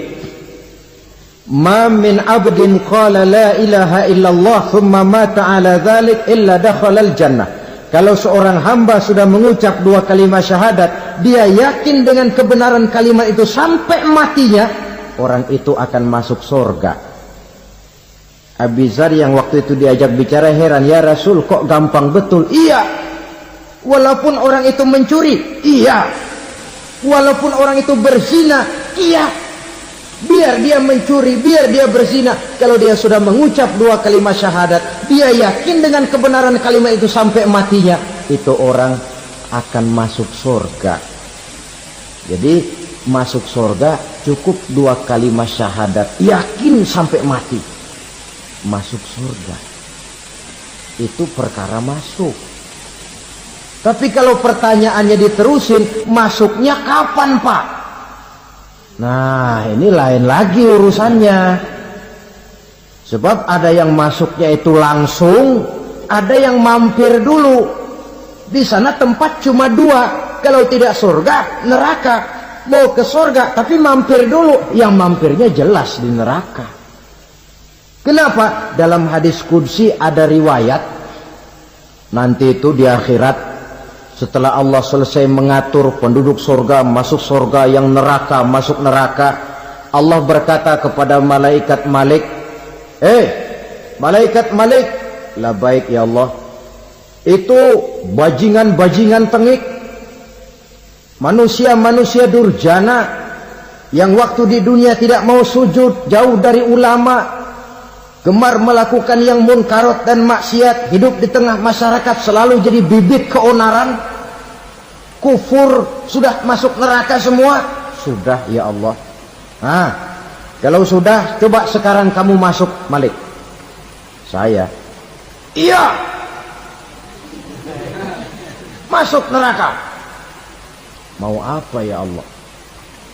ma min abdin qala la ilaha illallah thumma mata ala dhalik illa dakhalal jannah. Kalau seorang hamba sudah mengucap dua kalimat syahadat, dia yakin dengan kebenaran kalimat itu sampai matinya, orang itu akan masuk surga. Abi Dzar yang waktu itu diajak bicara heran, ya Rasul kok gampang betul? Iya, walaupun orang itu mencuri, iya, walaupun orang itu berzina, iya, biar dia mencuri, biar dia berzina, kalau dia sudah mengucap dua kalimat syahadat, dia yakin dengan kebenaran kalimat itu sampai matinya, itu orang akan masuk surga. Jadi masuk surga cukup dua kalimat syahadat, yakin sampai mati, masuk surga. Itu perkara masuk. Tapi kalau pertanyaannya diterusin, masuknya kapan, Pak? Nah, ini lain lagi urusannya. Sebab ada yang masuknya itu langsung, ada yang mampir dulu. Di sana tempat cuma dua, kalau tidak surga, neraka. Mau ke surga tapi mampir dulu, yang mampirnya jelas di neraka. Kenapa? Dalam hadis qudsi ada riwayat, nanti itu di akhirat, setelah Allah selesai mengatur penduduk surga masuk surga, yang neraka masuk neraka, Allah berkata kepada malaikat Malik, malaikat Malik, labaik ya Allah, itu bajingan-bajingan tengik, manusia-manusia durjana yang waktu di dunia tidak mau sujud, jauh dari ulama, gemar melakukan yang munkarat dan maksiat, hidup di tengah masyarakat selalu jadi bibit keonaran, kufur, sudah masuk neraka semua. Sudah ya Allah. Nah, kalau sudah, coba sekarang kamu masuk, Malik. Saya, iya, masuk neraka. Mau apa ya Allah?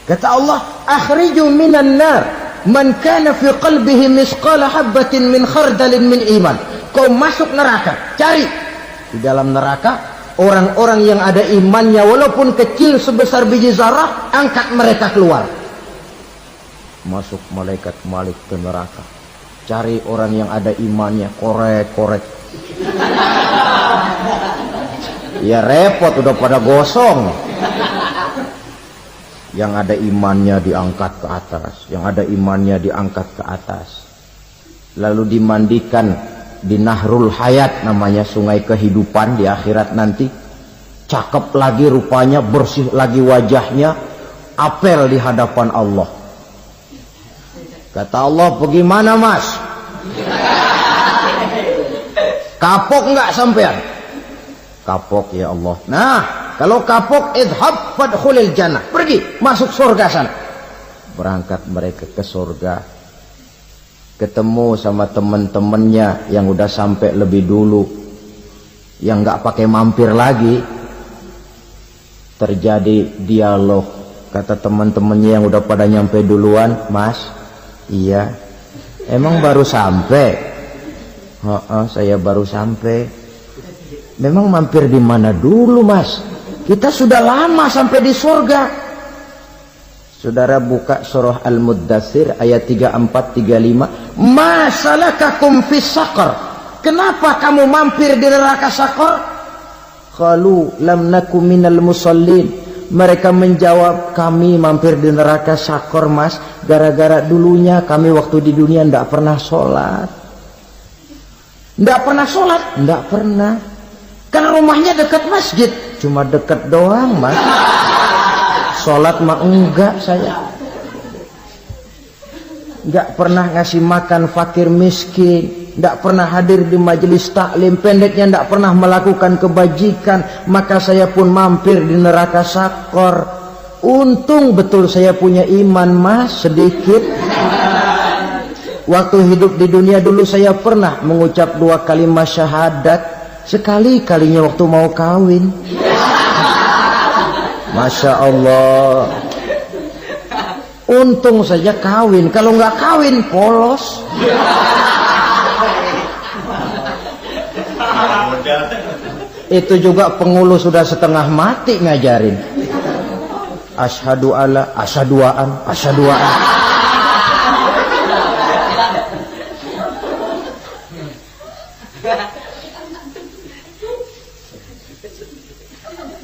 Kata Allah, akhriju minan nar man kana fi qalbihi misqala habbatin min khardalin min iman. Kau masuk neraka, cari di dalam neraka orang-orang yang ada imannya walaupun kecil sebesar biji zarah, angkat mereka keluar. Masuk malaikat Malik ke neraka, cari orang yang ada imannya, korek-korek. Ya repot, udah pada gosong. Yang ada imannya diangkat ke atas, yang ada imannya diangkat ke atas, lalu dimandikan di Nahrul Hayat, namanya sungai kehidupan di akhirat nanti. Cakep lagi rupanya, bersih lagi wajahnya, apel di hadapan Allah. Kata Allah, bagaimana mas? Kapok nggak sampean? Kapok ya Allah. Nah, kalau kapok, idhab fadkhulil jannah, pergi masuk surga sana. Berangkat mereka ke surga, ketemu sama teman-temannya yang udah sampai lebih dulu, yang nggak pakai mampir lagi. Terjadi dialog. Kata teman-temannya yang udah pada nyampe duluan, mas, iya, emang baru sampai? Saya baru sampai. Memang mampir di mana dulu mas? Kita sudah lama sampai di surga. Saudara buka surah Al-Muddatsir ayat 34-35. Ma salakakum fis saqar? Kenapa kamu mampir di neraka Saqar? Qalu lam nakum minal musallin. Mereka menjawab, kami mampir di neraka Saqar, Mas, gara-gara dulunya kami waktu di dunia ndak pernah sholat. Ndak pernah sholat? Ndak pernah. Kan rumahnya dekat masjid, cuma dekat doang, Mas. Sholat mah enggak saya. Enggak pernah ngasih makan fakir miskin, enggak pernah hadir di majelis taklim, pendeknya enggak pernah melakukan kebajikan, maka saya pun mampir di neraka Saqar. Untung betul saya punya iman, Mas, sedikit. Waktu hidup di dunia dulu saya pernah mengucap 2 kalimat syahadat, sekali-kalinya waktu mau kawin. Masya Allah. Untung saja kawin, kalau nggak kawin polos. Itu juga pengulu sudah setengah mati ngajarin. Asyhadu alla, asyaduaan, asyaduaan.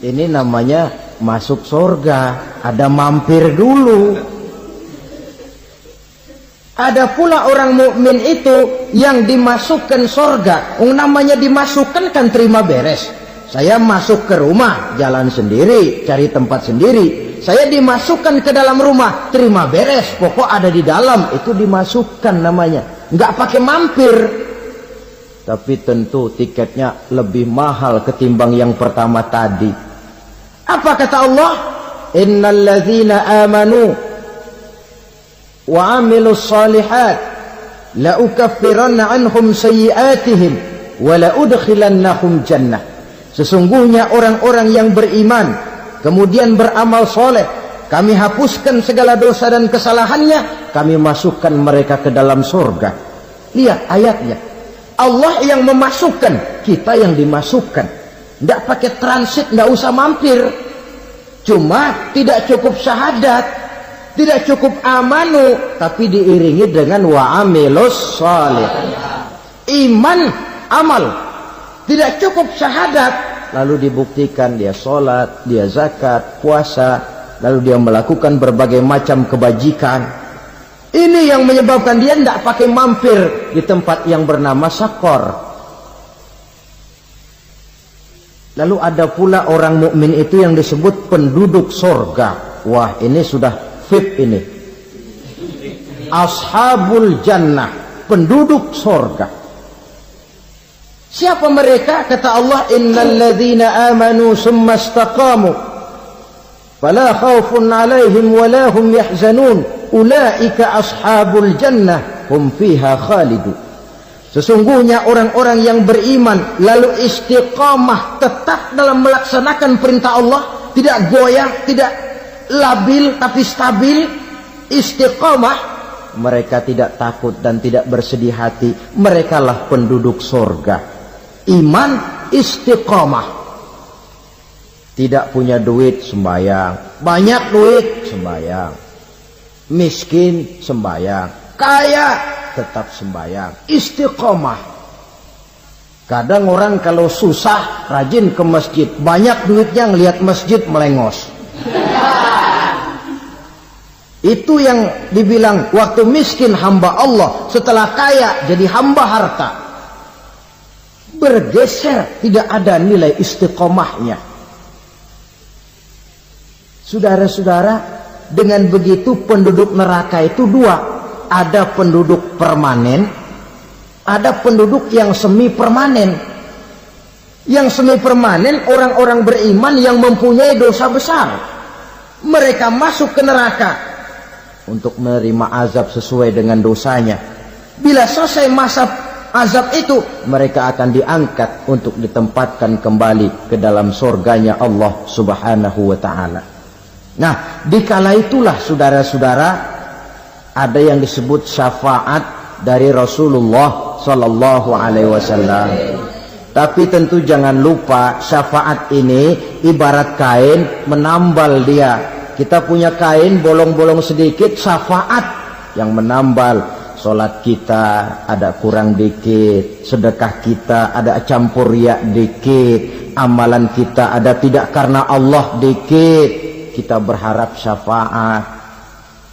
Ini namanya masuk surga, ada mampir dulu. Ada pula orang mukmin itu yang dimasukkan surga. Namanya dimasukkan kan terima beres. Saya masuk ke rumah, jalan sendiri, cari tempat sendiri. Saya dimasukkan ke dalam rumah, terima beres, pokok ada di dalam, itu dimasukkan namanya. Nggak pakai mampir. Tapi tentu tiketnya lebih mahal ketimbang yang pertama tadi. Apa kata Allah? Innal ladzina amanu wa amilus solihat la ukaffiranna anhum sayyi'atihim wa la udkhilannahum jannah. Sesungguhnya orang-orang yang beriman kemudian beramal soleh, kami hapuskan segala dosa dan kesalahannya, kami masukkan mereka ke dalam surga. Lihat ayatnya, Allah yang memasukkan, kita yang dimasukkan. Tidak pakai transit, tidak usah mampir. Cuma tidak cukup syahadat, tidak cukup amanu, tapi diiringi dengan wa'amilus salih. Iman, amal. Tidak cukup syahadat, lalu dibuktikan dia sholat, dia zakat, puasa, lalu dia melakukan berbagai macam kebajikan. Ini yang menyebabkan dia tidak pakai mampir di tempat yang bernama Saqar. Lalu ada pula orang mukmin itu yang disebut penduduk surga. Wah, ini sudah VIP ini. Ashabul jannah, penduduk surga. Siapa mereka? Kata Allah, innal ladzina amanu summa istaqamu fala khaufun 'alaihim wala hum yahzanun ulaika ashabul jannah hum fiha khalidun. Sesungguhnya orang-orang yang beriman lalu istiqamah, tetap dalam melaksanakan perintah Allah, tidak goyah, tidak labil tapi stabil, istiqamah, mereka tidak takut dan tidak bersedih hati. Merekalah penduduk surga. Iman, istiqamah. Tidak punya duit, sembahyang. Banyak duit, sembahyang. Miskin, sembahyang. Kaya, tetap sembahyang. Istiqomah. Kadang orang kalau susah rajin ke masjid, banyak duitnya ngelihat masjid melengos. Itu yang dibilang waktu miskin hamba Allah, setelah kaya jadi hamba harta. Bergeser, tidak ada nilai istiqomahnya. Saudara-saudara, dengan begitu penduduk neraka itu dua. Ada penduduk permanen, ada penduduk yang semi permanen. Yang semi permanen orang-orang beriman yang mempunyai dosa besar. Mereka masuk ke neraka untuk menerima azab sesuai dengan dosanya. Bila selesai masa azab itu, mereka akan diangkat untuk ditempatkan kembali ke dalam surganya Allah Subhanahu wa ta'ala. Nah, dikala itulah saudara-saudara, ada yang disebut syafaat dari Rasulullah Sallallahu Alaihi Wasallam. Tapi tentu jangan lupa syafaat ini ibarat kain, menambal dia Kita punya kain bolong-bolong sedikit, syafaat yang menambal. Sholat kita ada kurang dikit, sedekah kita ada campur riak dikit, amalan kita ada tidak karena Allah dikit, kita berharap syafaat.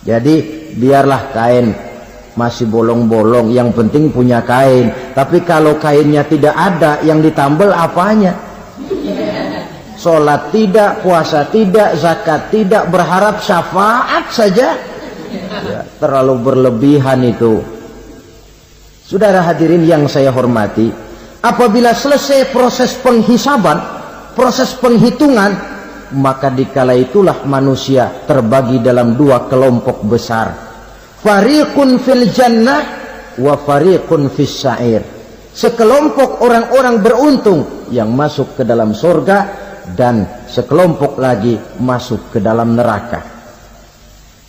Jadi biarlah kain masih bolong-bolong, yang penting punya kain. Tapi kalau kainnya tidak ada, yang ditambal apanya? Sholat tidak, puasa tidak, zakat tidak, berharap syafaat saja. Ya, terlalu berlebihan itu. Saudara hadirin yang saya hormati, apabila selesai proses penghisaban, proses penghitungan, maka dikala itulah manusia terbagi dalam dua kelompok besar. Fariqun fil jannah wa fariqun fis sa'ir. Sekelompok orang-orang beruntung yang masuk ke dalam surga, dan sekelompok lagi masuk ke dalam neraka.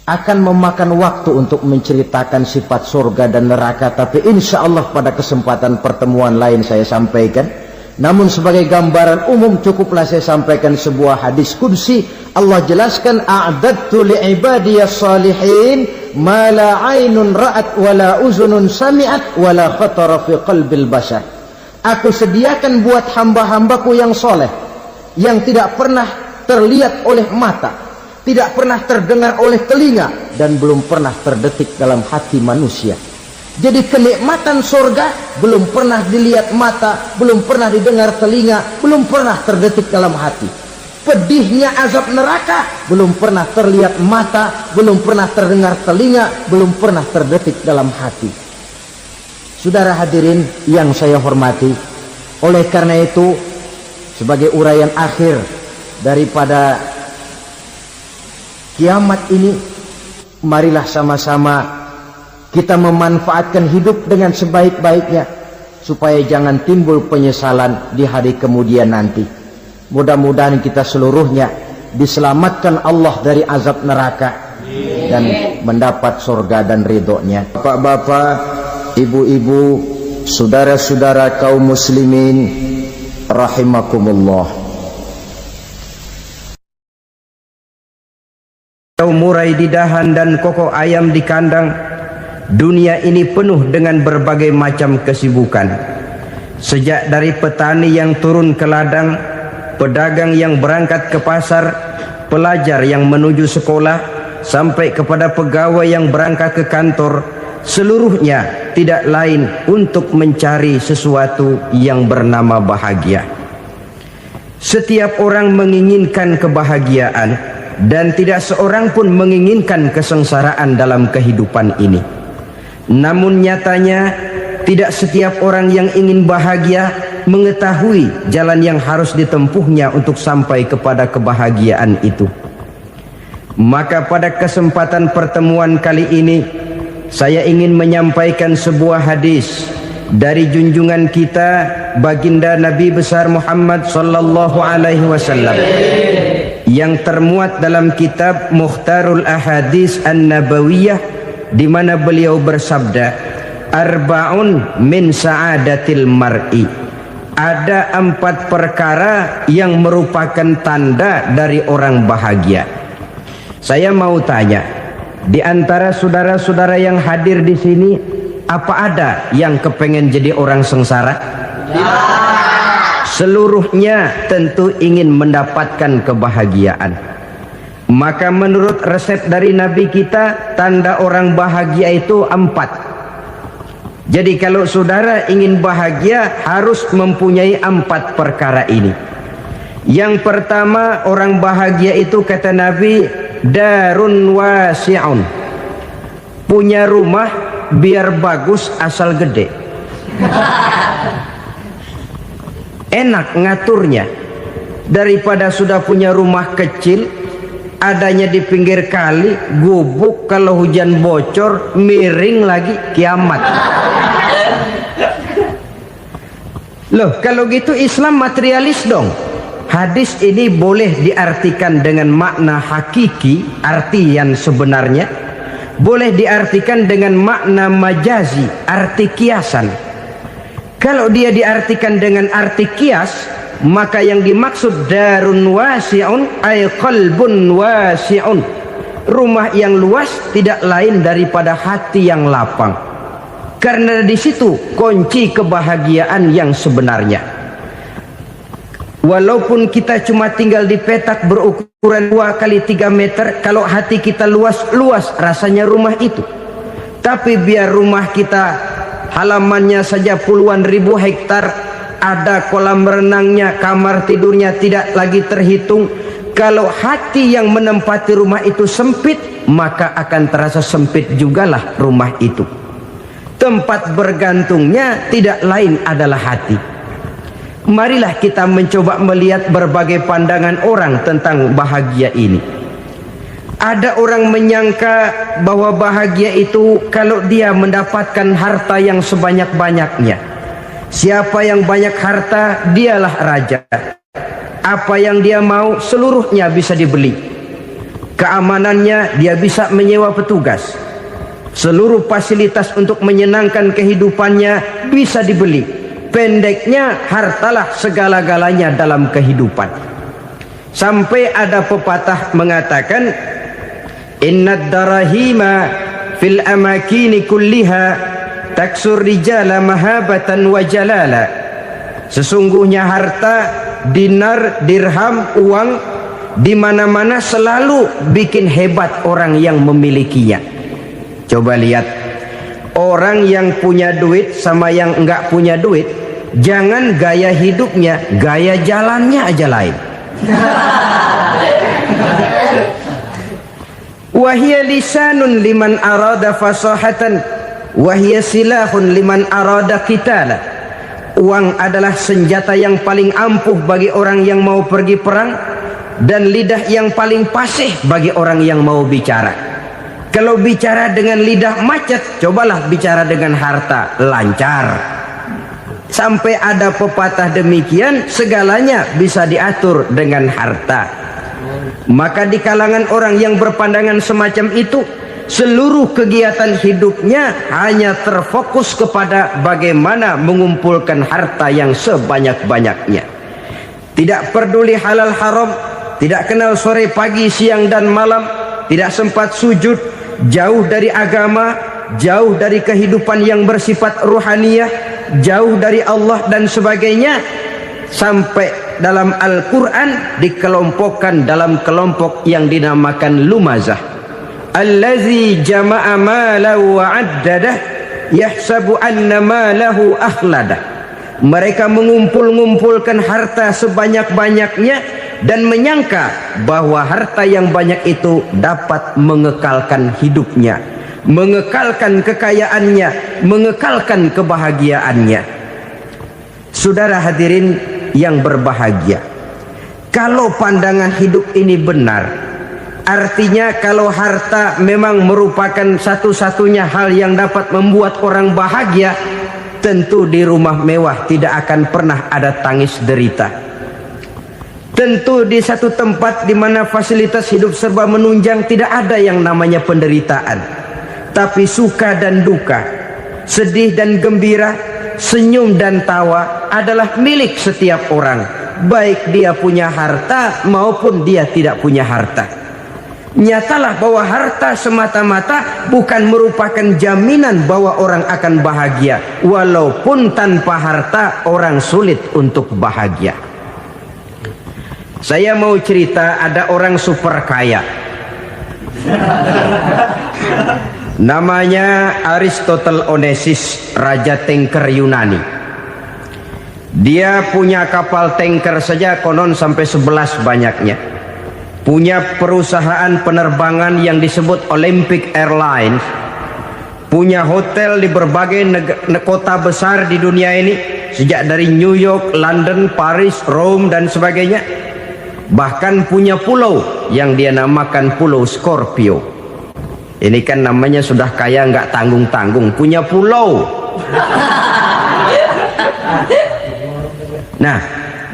Akan memakan waktu untuk menceritakan sifat surga dan neraka, tapi insya Allah pada kesempatan pertemuan lain saya sampaikan. Namun sebagai gambaran umum cukuplah saya sampaikan sebuah hadis qudsi. Allah jelaskan, a'dadtu li'ibadiyas salihin ma la aynun ra'at wa la uzunun sami'at wa la khatara fi qalbil bashar. Aku sediakan buat hamba-hambaku yang soleh, yang tidak pernah terlihat oleh mata, tidak pernah terdengar oleh telinga, dan belum pernah terdetik dalam hati manusia. Jadi kenikmatan surga belum pernah dilihat mata, belum pernah didengar telinga, belum pernah terdetik dalam hati. Pedihnya azab neraka belum pernah terlihat mata, belum pernah terdengar telinga, belum pernah terdetik dalam hati. Saudara hadirin yang saya hormati, oleh karena itu sebagai uraian akhir daripada kiamat ini, marilah sama-sama kita memanfaatkan hidup dengan sebaik-baiknya, supaya jangan timbul penyesalan di hari kemudian nanti. Mudah-mudahan kita seluruhnya diselamatkan Allah dari azab neraka dan mendapat surga dan ridhonya. Bapak-bapak, ibu-ibu, saudara-saudara kaum muslimin rahimakumullah. Murai di dahan dan koko ayam di kandang, dunia ini penuh dengan berbagai macam kesibukan. Sejak dari petani yang turun ke ladang, pedagang yang berangkat ke pasar, pelajar yang menuju sekolah, sampai kepada pegawai yang berangkat ke kantor, seluruhnya tidak lain untuk mencari sesuatu yang bernama bahagia. Setiap orang menginginkan kebahagiaan, dan tidak seorang pun menginginkan kesengsaraan dalam kehidupan ini. Namun nyatanya tidak setiap orang yang ingin bahagia mengetahui jalan yang harus ditempuhnya untuk sampai kepada kebahagiaan itu. Maka pada kesempatan pertemuan kali ini, saya ingin menyampaikan sebuah hadis dari junjungan kita baginda Nabi besar Muhammad sallallahu alaihi wasallam, yang termuat dalam kitab Mukhtarul Ahadis An-Nabawiyah, di mana beliau bersabda, arba'un min sa'adatil mar'i. Ada 4 perkara yang merupakan tanda dari orang bahagia. Saya mau tanya, di antara saudara-saudara yang hadir di sini, apa ada yang kepengen jadi orang sengsara? Seluruhnya tentu ingin mendapatkan kebahagiaan. Maka menurut resep dari Nabi kita, tanda orang bahagia itu 4. Jadi kalau saudara ingin bahagia, harus mempunyai 4 perkara ini. Yang pertama, orang bahagia itu kata Nabi, darun wasi'un. Punya rumah biar bagus asal gede. Enak ngaturnya, daripada sudah punya rumah kecil, adanya di pinggir kali, gubuk, kalau hujan bocor, miring lagi, kiamat. Loh, kalau gitu Islam materialis dong. Hadis ini boleh diartikan dengan makna hakiki, arti yang sebenarnya, boleh diartikan dengan makna majazi, arti kiasan. Kalau dia diartikan dengan arti kias, maka yang dimaksud darun wasi'un ay qalbun wasi'un. Rumah yang luas tidak lain daripada hati yang lapang. Karena di situ kunci kebahagiaan yang sebenarnya. Walaupun kita cuma tinggal di petak berukuran 2 kali 3 meter, kalau hati kita luas rasanya rumah itu. Tapi biar rumah kita halamannya saja puluhan ribu hektar, ada kolam renangnya, kamar tidurnya tidak lagi terhitung. Kalau hati yang menempati rumah itu sempit, maka akan terasa sempit jugalah rumah itu. Tempat bergantungnya tidak lain adalah hati. Marilah kita mencoba melihat berbagai pandangan orang tentang bahagia ini. Ada orang menyangka bahwa bahagia itu kalau dia mendapatkan harta yang sebanyak-banyaknya. Siapa yang banyak harta, dialah raja. Apa yang dia mau, seluruhnya bisa dibeli. Keamanannya, dia bisa menyewa petugas. Seluruh fasilitas untuk menyenangkan kehidupannya bisa dibeli. Pendeknya, hartalah segala-galanya dalam kehidupan. Sampai ada pepatah mengatakan, innad darahima fil amakini kulliha taksur rijala mahabatan wa jalala. Sesungguhnya harta, dinar, dirham, uang di mana-mana selalu bikin hebat orang yang memilikinya. Coba lihat, orang yang punya duit sama yang enggak punya duit, jangan gaya hidupnya, gaya jalannya aja lain. Wahia lisanun liman arada fasahatan, wahia silahun liman arada qitala. Uang adalah senjata yang paling ampuh bagi orang yang mau pergi perang, dan lidah yang paling fasih bagi orang yang mau bicara. Kalau bicara dengan lidah macet, cobalah bicara dengan harta, lancar. Sampai ada pepatah demikian, segalanya bisa diatur dengan harta. Maka di kalangan orang yang berpandangan semacam itu, seluruh kegiatan hidupnya hanya terfokus kepada bagaimana mengumpulkan harta yang sebanyak-banyaknya. Tidak peduli halal haram, tidak kenal sore pagi siang dan malam, tidak sempat sujud, jauh dari agama, jauh dari kehidupan yang bersifat ruhaniyah, jauh dari Allah dan sebagainya. Sampai dalam Al-Quran dikelompokkan dalam kelompok yang dinamakan lumazah. Allazi jama'a malahu wa'addadah yahsabu anna malahu akhladah. Mereka mengumpulkan harta sebanyak-banyaknya dan menyangka bahwa harta yang banyak itu dapat mengekalkan hidupnya, mengekalkan kekayaannya, mengekalkan kebahagiaannya. Saudara hadirin yang berbahagia, kalau pandangan hidup ini benar, artinya kalau harta memang merupakan satu-satunya hal yang dapat membuat orang bahagia, tentu di rumah mewah tidak akan pernah ada tangis derita. Tentu di satu tempat di mana fasilitas hidup serba menunjang tidak ada yang namanya penderitaan. Tapi suka dan duka, sedih dan gembira, senyum dan tawa adalah milik setiap orang, baik dia punya harta maupun dia tidak punya harta. Nyatalah bahwa harta semata-mata bukan merupakan jaminan bahwa orang akan bahagia. Walaupun tanpa harta orang sulit untuk bahagia. Saya mau cerita, ada orang super kaya, namanya Aristotle Onesimus, raja tanker Yunani. Dia punya kapal tanker saja konon sampai 11 banyaknya. Punya perusahaan penerbangan yang disebut Olympic Airlines. Punya hotel di berbagai kota besar di dunia ini, sejak dari New York, London, Paris, Rome dan sebagainya. Bahkan punya pulau yang dia namakan Pulau Scorpio. Ini kan namanya sudah kaya nggak tanggung-tanggung, punya pulau. Nah,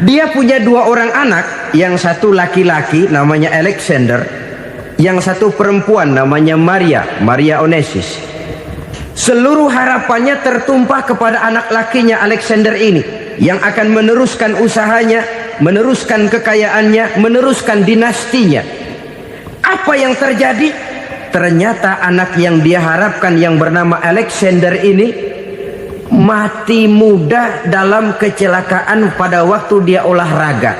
dia punya 2 orang anak, yang satu laki-laki namanya Alexander, yang satu perempuan namanya Maria Onesimus. Seluruh harapannya tertumpah kepada anak lakinya Alexander ini. yang akan meneruskan usahanya, meneruskan kekayaannya, meneruskan dinastinya. Apa yang terjadi? Ternyata anak yang dia harapkan yang bernama Alexander ini mati muda dalam kecelakaan pada waktu dia olahraga.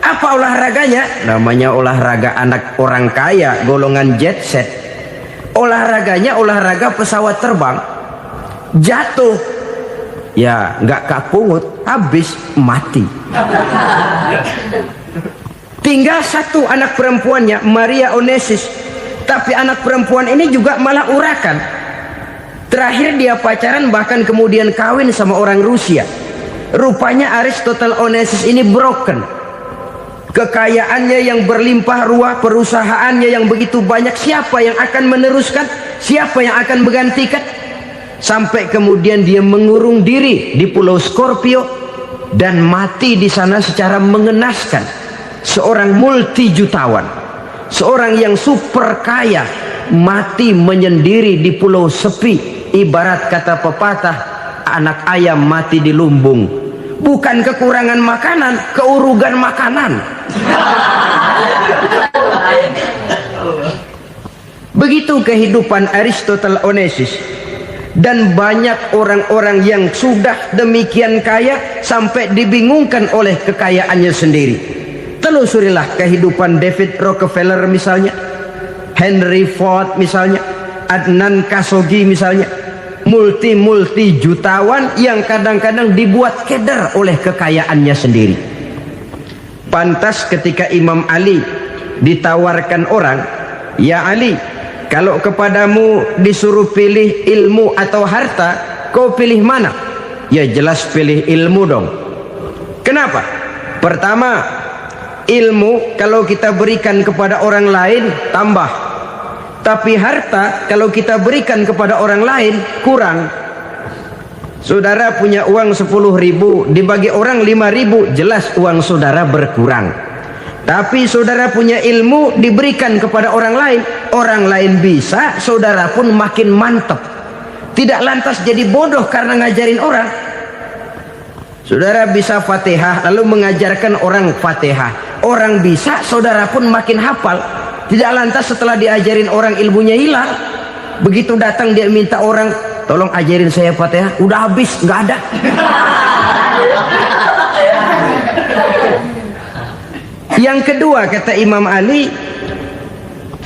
Apa olahraganya? Namanya olahraga anak orang kaya, golongan jet set. Olahraganya olahraga pesawat terbang. Jatuh, ya nggak kapungut, habis mati. Tinggal satu anak perempuannya, Maria Onassis. Tapi anak perempuan ini juga malah urakan. Terakhir dia pacaran, bahkan kemudian kawin sama orang Rusia. Rupanya Aristotle Onassis ini broken. Kekayaannya yang berlimpah ruah, perusahaannya yang begitu banyak, siapa yang akan meneruskan? Siapa yang akan menggantikan? Sampai kemudian dia mengurung diri di Pulau Scorpio dan mati di sana secara mengenaskan. Seorang multijutawan, seorang yang super kaya, mati menyendiri di pulau sepi. Ibarat kata pepatah, anak ayam mati di lumbung. Bukan kekurangan makanan, keurugan makanan. Begitu kehidupan Aristotle Onassis. Dan banyak orang-orang yang sudah demikian kaya sampai dibingungkan oleh kekayaannya sendiri. Telusurilah kehidupan David Rockefeller misalnya, Henry Ford misalnya, Adnan Khashoggi misalnya. Multi jutawan yang kadang-kadang dibuat keder oleh kekayaannya sendiri. Pantas ketika Imam Ali ditawarkan orang, "Ya Ali, kalau kepadamu disuruh pilih ilmu atau harta, kau pilih mana?" Ya jelas pilih ilmu dong. Kenapa? Pertama, ilmu kalau kita berikan kepada orang lain tambah. Tapi harta kalau kita berikan kepada orang lain kurang. Saudara punya uang 10.000, dibagi orang 5.000, jelas uang saudara berkurang. Tapi saudara punya ilmu, diberikan kepada orang lain bisa, saudara pun makin mantap. Tidak lantas jadi bodoh karena ngajarin orang. Saudara bisa Fatihah lalu mengajarkan orang Fatihah, orang bisa, saudara pun makin hafal. Tidak lantas setelah diajarin orang ilmunya hilang. Begitu datang dia minta orang, "Tolong ajarin saya Fatihah," udah habis, nggak ada. Yang kedua kata Imam Ali,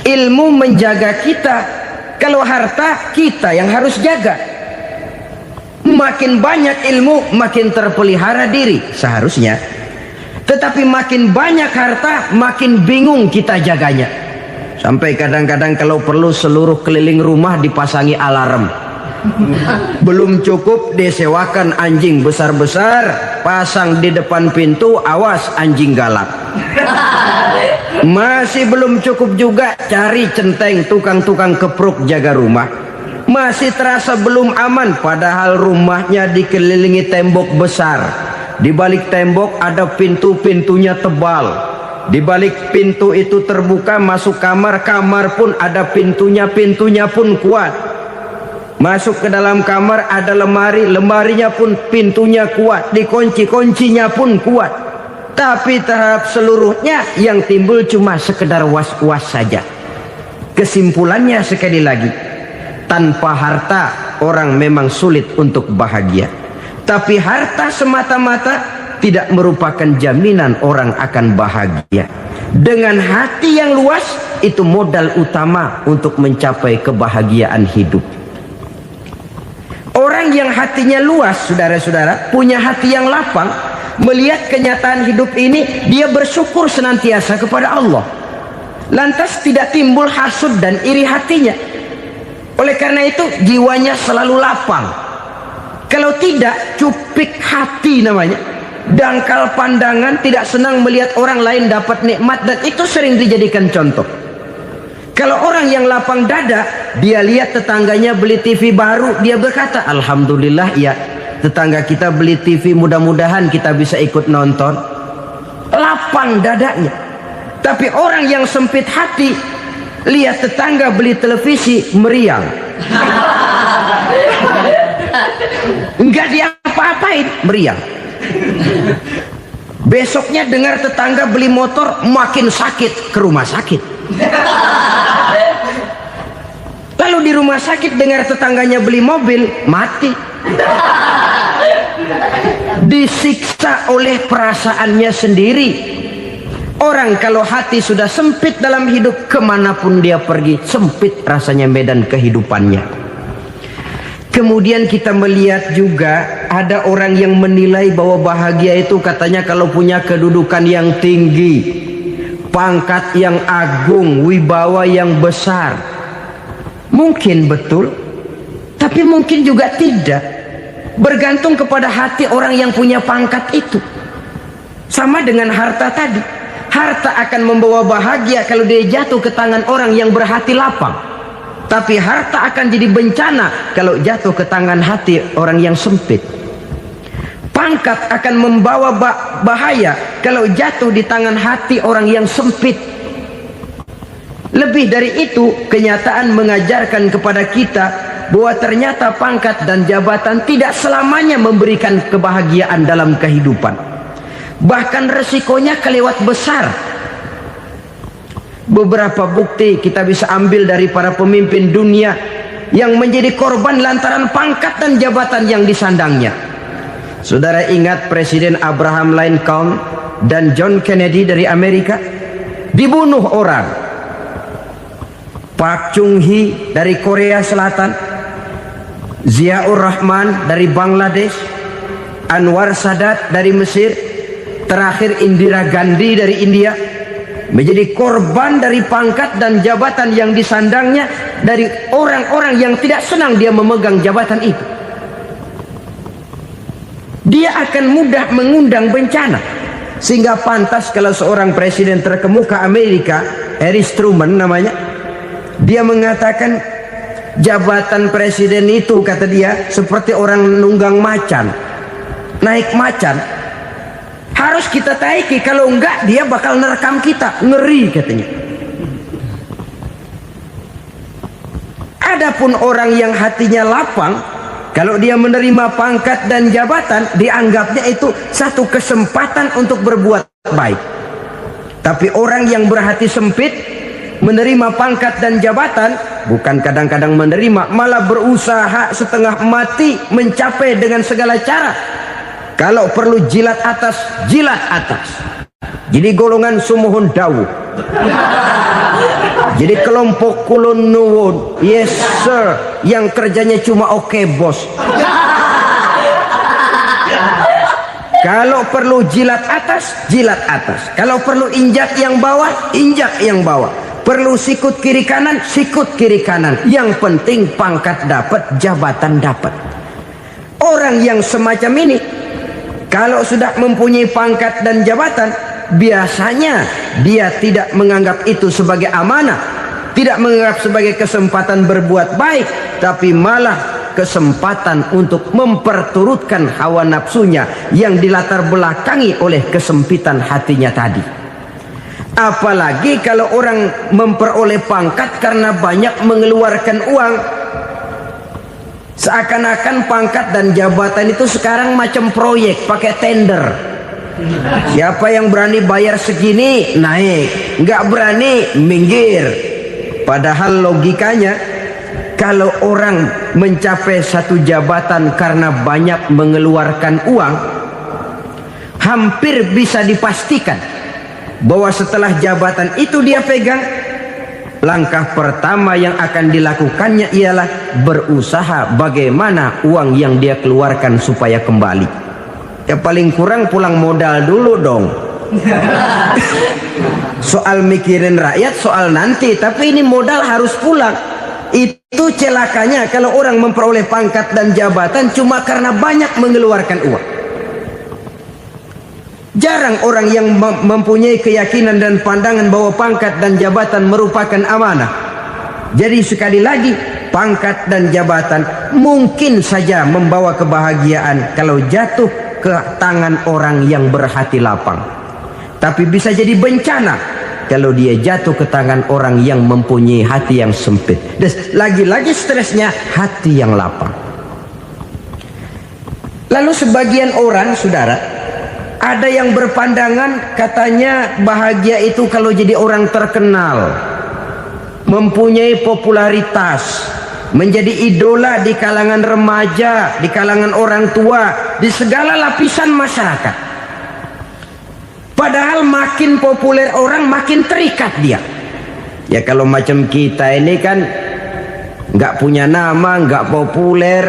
ilmu menjaga kita. Kalau harta kita yang harus jaga. Makin banyak ilmu makin terpelihara diri seharusnya. Tetapi makin banyak harta makin bingung kita jaganya. Sampai kadang-kadang kalau perlu seluruh keliling rumah dipasangi alarm. Belum cukup disewakan anjing besar-besar, pasang di depan pintu, awas anjing galak. Masih belum cukup juga, cari centeng tukang-tukang kepruk jaga rumah. Masih terasa belum aman, padahal rumahnya dikelilingi tembok besar. Di balik tembok ada pintu-pintunya tebal. Di balik pintu itu terbuka masuk kamar, kamar pun ada pintunya, pintunya pun kuat. Masuk ke dalam kamar ada lemari, lemarinya pun pintunya kuat, dikunci, kuncinya pun kuat. Tapi terhadap seluruhnya yang timbul cuma sekedar was-was saja. Kesimpulannya sekali lagi, tanpa harta orang memang sulit untuk bahagia. Tapi harta semata-mata tidak merupakan jaminan orang akan bahagia. Dengan hati yang luas, itu modal utama untuk mencapai kebahagiaan hidup. Orang yang hatinya luas, saudara-saudara, punya hati yang lapang, melihat kenyataan hidup ini, dia bersyukur senantiasa kepada Allah. Lantas tidak timbul hasud dan iri hatinya. Oleh karena itu jiwanya selalu lapang. Kalau tidak, cupik hati namanya, dangkal pandangan, tidak senang melihat orang lain dapat nikmat, dan itu sering dijadikan contoh. Kalau orang yang lapang dada, dia lihat tetangganya beli TV baru, dia berkata, "Alhamdulillah ya, tetangga kita beli TV, mudah-mudahan kita bisa ikut nonton." Lapang dadanya. Tapi orang yang sempit hati, lihat tetangga beli televisi, meriang. Enggak diapa-apain, meriang. Besoknya dengar tetangga beli motor, makin sakit, ke rumah sakit. Lalu di rumah sakit dengar tetangganya beli mobil, mati. Disiksa oleh perasaannya sendiri. Orang kalau hati sudah sempit dalam hidup, kemanapun dia pergi, sempit rasanya medan kehidupannya. Kemudian kita melihat juga ada orang yang menilai bahwa bahagia itu katanya kalau punya kedudukan yang tinggi, pangkat yang agung, wibawa yang besar. Mungkin betul, tapi mungkin juga tidak. Bergantung kepada hati orang yang punya pangkat itu. Sama dengan harta tadi. Harta akan membawa bahagia kalau dia jatuh ke tangan orang yang berhati lapang. Tapi harta akan jadi bencana kalau jatuh ke tangan hati orang yang sempit. Pangkat akan membawa bahaya kalau jatuh di tangan hati orang yang sempit. Lebih dari itu, kenyataan mengajarkan kepada kita bahwa ternyata pangkat dan jabatan tidak selamanya memberikan kebahagiaan dalam kehidupan. Bahkan resikonya kelewat besar. Beberapa bukti kita bisa ambil dari para pemimpin dunia yang menjadi korban lantaran pangkat dan jabatan yang disandangnya. Saudara ingat Presiden Abraham Lincoln dan John Kennedy dari Amerika? Dibunuh orang. Park Chung-hee dari Korea Selatan, Ziaur Rahman dari Bangladesh, Anwar Sadat dari Mesir, terakhir Indira Gandhi dari India, menjadi korban dari pangkat dan jabatan yang disandangnya dari orang-orang yang tidak senang dia memegang jabatan itu. Dia akan mudah mengundang bencana. Sehingga pantas kalau seorang presiden terkemuka Amerika, Harry Truman namanya, dia mengatakan jabatan presiden itu, kata dia, seperti orang nunggang macan, naik macan. Harus kita taiki, kalau enggak dia bakal nerekam kita, ngeri katanya. Adapun orang yang hatinya lapang, kalau dia menerima pangkat dan jabatan, dianggapnya itu satu kesempatan untuk berbuat baik. Tapi orang yang berhati sempit, menerima pangkat dan jabatan, bukan kadang-kadang menerima, malah berusaha setengah mati mencapai dengan segala cara. Kalau perlu jilat atas, jilat atas. Jadi golongan sumuhun dawu. Jadi kelompok kulon nuwun, yes sir, yang kerjanya cuma oke bos. Kalau perlu jilat atas, jilat atas. Kalau perlu injak yang bawah, injak yang bawah. Perlu sikut kiri kanan, sikut kiri kanan. Yang penting pangkat dapat, jabatan dapat. Orang yang semacam ini, kalau sudah mempunyai pangkat dan jabatan, biasanya dia tidak menganggap itu sebagai amanah, tidak menganggap sebagai kesempatan berbuat baik, tapi malah kesempatan untuk memperturutkan hawa nafsunya yang dilatar belakangi oleh kesempitan hatinya tadi. Apalagi kalau orang memperoleh pangkat karena banyak mengeluarkan uang. Seakan-akan pangkat dan jabatan itu sekarang macam proyek, pakai tender. Siapa yang berani bayar segini, naik. Nggak berani, minggir. Padahal logikanya, kalau orang mencapai satu jabatan karena banyak mengeluarkan uang, hampir bisa dipastikan bahwa setelah jabatan itu dia pegang, langkah pertama yang akan dilakukannya ialah berusaha bagaimana uang yang dia keluarkan supaya kembali. Ya paling kurang pulang modal dulu dong. Soal mikirin rakyat soal nanti, tapi ini modal harus pulang. Itu celakanya kalau orang memperoleh pangkat dan jabatan cuma karena banyak mengeluarkan uang. Jarang orang yang mempunyai keyakinan dan pandangan bahwa pangkat dan jabatan merupakan amanah. Jadi sekali lagi, pangkat dan jabatan mungkin saja membawa kebahagiaan kalau jatuh ke tangan orang yang berhati lapang. Tapi bisa jadi bencana kalau dia jatuh ke tangan orang yang mempunyai hati yang sempit. Dan lagi-lagi stresnya hati yang lapang. Lalu sebagian orang, saudara, ada yang berpandangan katanya bahagia itu kalau jadi orang terkenal, mempunyai popularitas, menjadi idola di kalangan remaja, di kalangan orang tua, di segala lapisan masyarakat. Padahal makin populer orang makin terikat dia. Ya kalau macam kita ini kan nggak punya nama, nggak populer,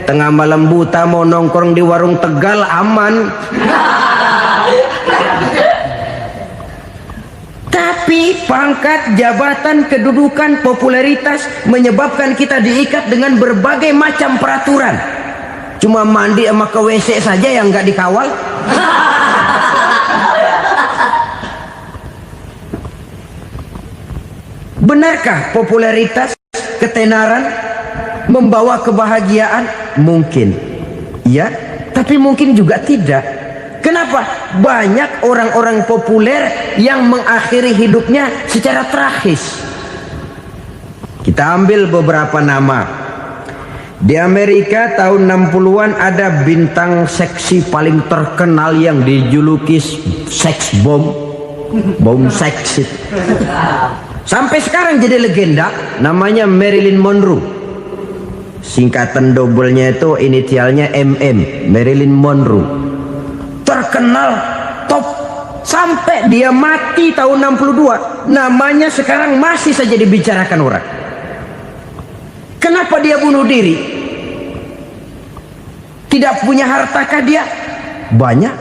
tengah malam buta mau nongkrong di warung Tegal aman. Tapi pangkat, jabatan, kedudukan, popularitas menyebabkan kita diikat dengan berbagai macam peraturan. Cuma mandi sama ke WC saja yang nggak dikawal. Benarkah popularitas, ketenaran membawa kebahagiaan? Mungkin, ya, tapi mungkin juga tidak. Kenapa? Banyak orang-orang populer yang mengakhiri hidupnya secara tragis. Kita ambil beberapa nama. Di Amerika tahun 60-an ada bintang seksi paling terkenal yang dijuluki sex bomb, bom seks. Sampai sekarang jadi legenda, namanya Marilyn Monroe. Singkatan double-nya itu inisialnya MM, Marilyn Monroe. Terkenal, top, sampai dia mati tahun 62. Namanya sekarang masih saja dibicarakan orang. Kenapa dia bunuh diri? Tidak punya hartakah dia? Banyak.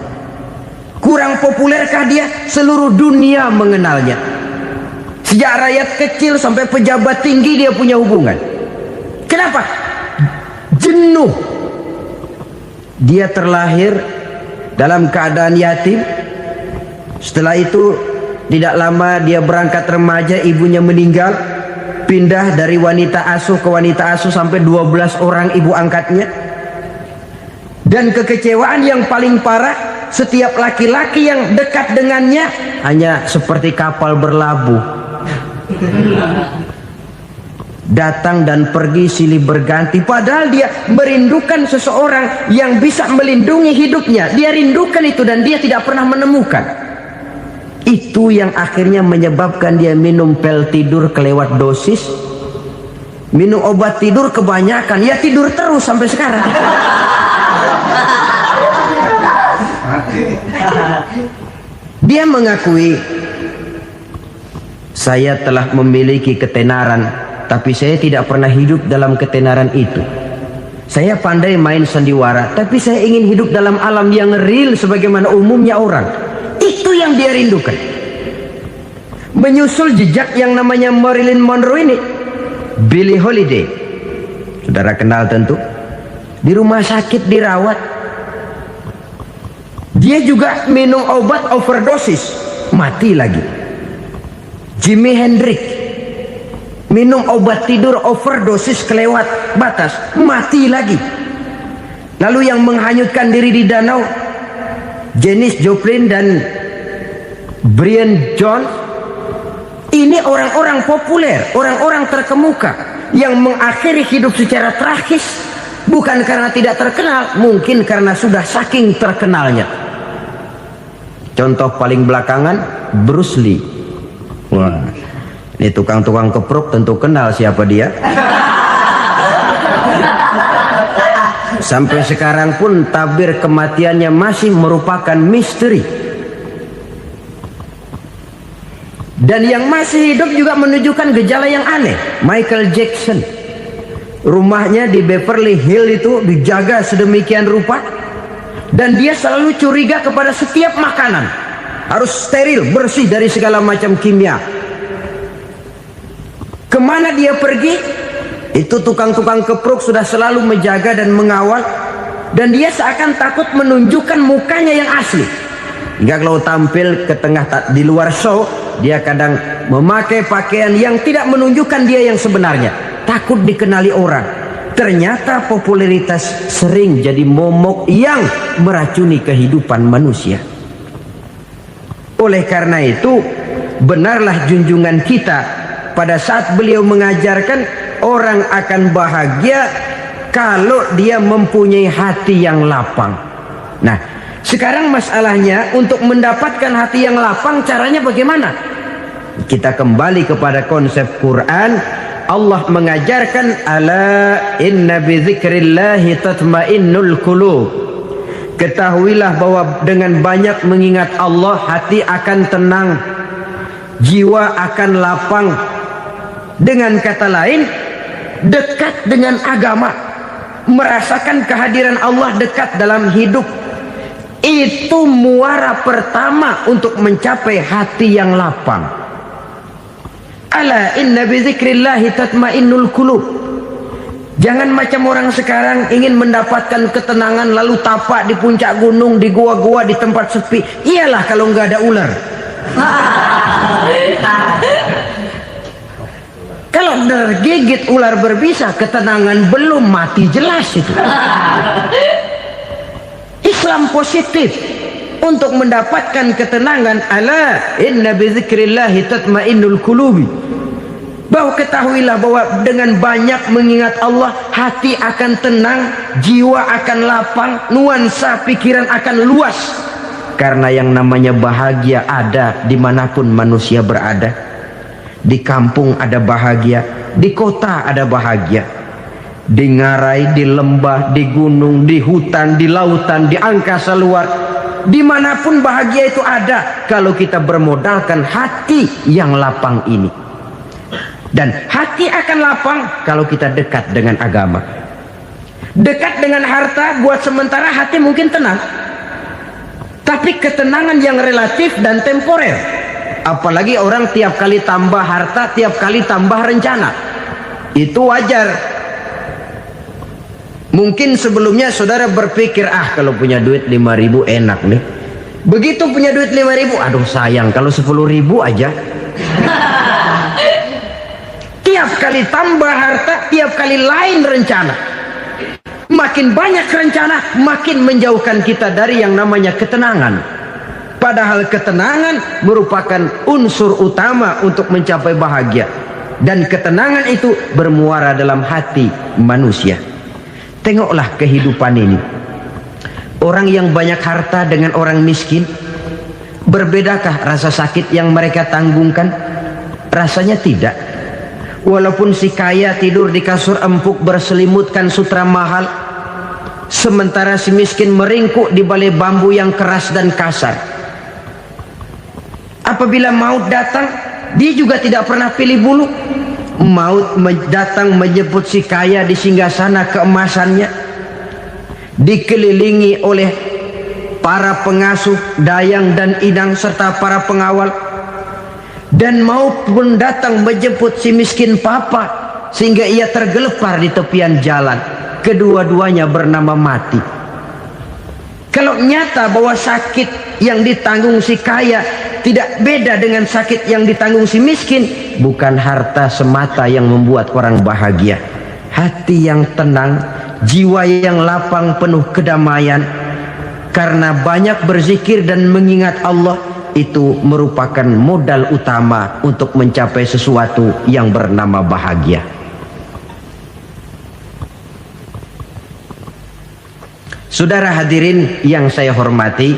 Kurang populerkah dia? Seluruh dunia mengenalnya. Sejak rakyat kecil sampai pejabat tinggi dia punya hubungan. Kenapa? Jenuh. Dia terlahir dalam keadaan yatim. Setelah itu tidak lama dia berangkat remaja, ibunya meninggal. Pindah dari wanita asuh ke wanita asuh sampai 12 orang ibu angkatnya. Dan kekecewaan yang paling parah, setiap laki-laki yang dekat dengannya hanya seperti kapal berlabuh. Datang dan pergi silih berganti. Padahal dia merindukan seseorang yang bisa melindungi hidupnya. Dia rindukan itu dan dia tidak pernah menemukan. Itu yang akhirnya menyebabkan dia minum pil tidur kelewat dosis, minum obat tidur kebanyakan. Ya tidur terus sampai sekarang. Dia mengakui, saya telah memiliki ketenaran, tapi saya tidak pernah hidup dalam ketenaran itu. Saya pandai main sandiwara, tapi saya ingin hidup dalam alam yang real sebagaimana umumnya orang. Itu yang dia rindukan. Menyusul jejak yang namanya Marilyn Monroe ini, Billie Holiday, saudara kenal tentu, di rumah sakit dirawat. Dia juga minum obat overdosis, mati lagi. Jimi Hendrix minum obat tidur overdosis kelewat batas, mati lagi. Lalu yang menghanyutkan diri di danau, Janis Joplin dan Brian Jones. Ini orang-orang populer, orang-orang terkemuka yang mengakhiri hidup secara tragis, bukan karena tidak terkenal, mungkin karena sudah saking terkenalnya. Contoh paling belakangan, Bruce Lee. Wah, ini tukang-tukang keprok tentu kenal siapa dia. Sampai sekarang pun tabir kematiannya masih merupakan misteri. Dan yang masih hidup juga menunjukkan gejala yang aneh. Michael Jackson, rumahnya di Beverly Hills itu dijaga sedemikian rupa, dan dia selalu curiga kepada setiap makanan harus steril, bersih dari segala macam kimia. Kemana dia pergi, itu tukang-tukang keprok sudah selalu menjaga dan mengawal, dan dia seakan takut menunjukkan mukanya yang asli. Hingga kalau tampil ke tengah di luar show, dia kadang memakai pakaian yang tidak menunjukkan dia yang sebenarnya, takut dikenali orang. Ternyata popularitas sering jadi momok yang meracuni kehidupan manusia. Oleh karena itu, benarlah junjungan kita pada saat beliau mengajarkan orang akan bahagia kalau dia mempunyai hati yang lapang. Nah, sekarang masalahnya untuk mendapatkan hati yang lapang caranya bagaimana? Kita kembali kepada konsep Quran. Allah mengajarkan, ala inna bi dzikrillahi tatmainnul qulub. Ketahuilah bahwa dengan banyak mengingat Allah, hati akan tenang, jiwa akan lapang. Dengan kata lain, dekat dengan agama, merasakan kehadiran Allah dekat dalam hidup, itu muara pertama untuk mencapai hati yang lapang. Ala inna bi dzikrillahi tatmainnul qulub. Jangan macam orang sekarang ingin mendapatkan ketenangan lalu tapak di puncak gunung, di gua-gua, di tempat sepi. Iyalah kalau nggak ada ular. Kalau tergigit ular berbisa, ketenangan belum, mati jelas itu. Islam positif untuk mendapatkan ketenangan. Ala inna bi dzikrillahi tatmainnul qulubi. Bahwa ketahuilah bahwa dengan banyak mengingat Allah, hati akan tenang, jiwa akan lapang, nuansa pikiran akan luas. Karena yang namanya bahagia ada dimanapun manusia berada. Di kampung ada bahagia, di kota ada bahagia, di ngarai, di lembah, di gunung, di hutan, di lautan, di angkasa luar, dimanapun bahagia itu ada kalau kita bermodalkan hati yang lapang ini. Dan hati akan lapang kalau kita dekat dengan agama. Dekat dengan harta buat sementara hati mungkin tenang, tapi ketenangan yang relatif dan temporer. Apalagi orang tiap kali tambah harta, tiap kali tambah rencana. Itu wajar. Mungkin sebelumnya saudara berpikir, kalau punya duit 5.000 enak nih. Begitu punya duit 5.000, aduh sayang kalau 10.000 aja. Tiap kali tambah harta, tiap kali lain rencana. Makin banyak rencana, makin menjauhkan kita dari yang namanya ketenangan. Padahal ketenangan merupakan unsur utama untuk mencapai bahagia. Dan ketenangan itu bermuara dalam hati manusia. Tengoklah kehidupan ini. Orang yang banyak harta dengan orang miskin, berbedakah rasa sakit yang mereka tanggungkan? Rasanya tidak. Walaupun si kaya tidur di kasur empuk berselimutkan sutra mahal, sementara si miskin meringkuk di balai bambu yang keras dan kasar. Apabila maut datang, dia juga tidak pernah pilih bulu. Maut datang menjemput si kaya di singgasana keemasannya, dikelilingi oleh para pengasuh, dayang dan idang serta para pengawal. Dan maut pun datang menjemput si miskin papa, sehingga ia tergelepar di tepian jalan. Kedua-duanya bernama mati. Kalau nyata bahwa sakit yang ditanggung si kaya tidak beda dengan sakit yang ditanggung si miskin, bukan harta semata yang membuat orang bahagia. Hati yang tenang, jiwa yang lapang penuh kedamaian, karena banyak berzikir dan mengingat Allah, itu merupakan modal utama untuk mencapai sesuatu yang bernama bahagia. Saudara hadirin yang saya hormati,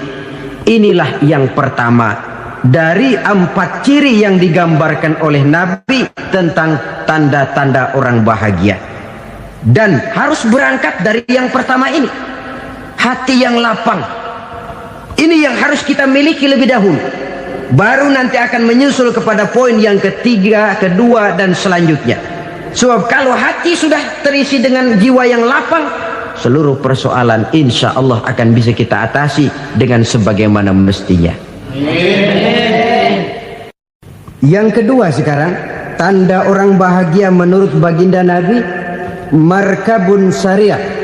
inilah yang pertama dari 4 ciri yang digambarkan oleh Nabi tentang tanda-tanda orang bahagia. Dan harus berangkat dari yang pertama ini, hati yang lapang. Ini yang harus kita miliki lebih dahulu. Baru nanti akan menyusul kepada poin yang ketiga, kedua, dan selanjutnya. Sebab kalau hati sudah terisi dengan jiwa yang lapang, seluruh persoalan insya Allah akan bisa kita atasi dengan sebagaimana mestinya. Yang kedua sekarang, tanda orang bahagia menurut baginda Nabi, markabun syariah.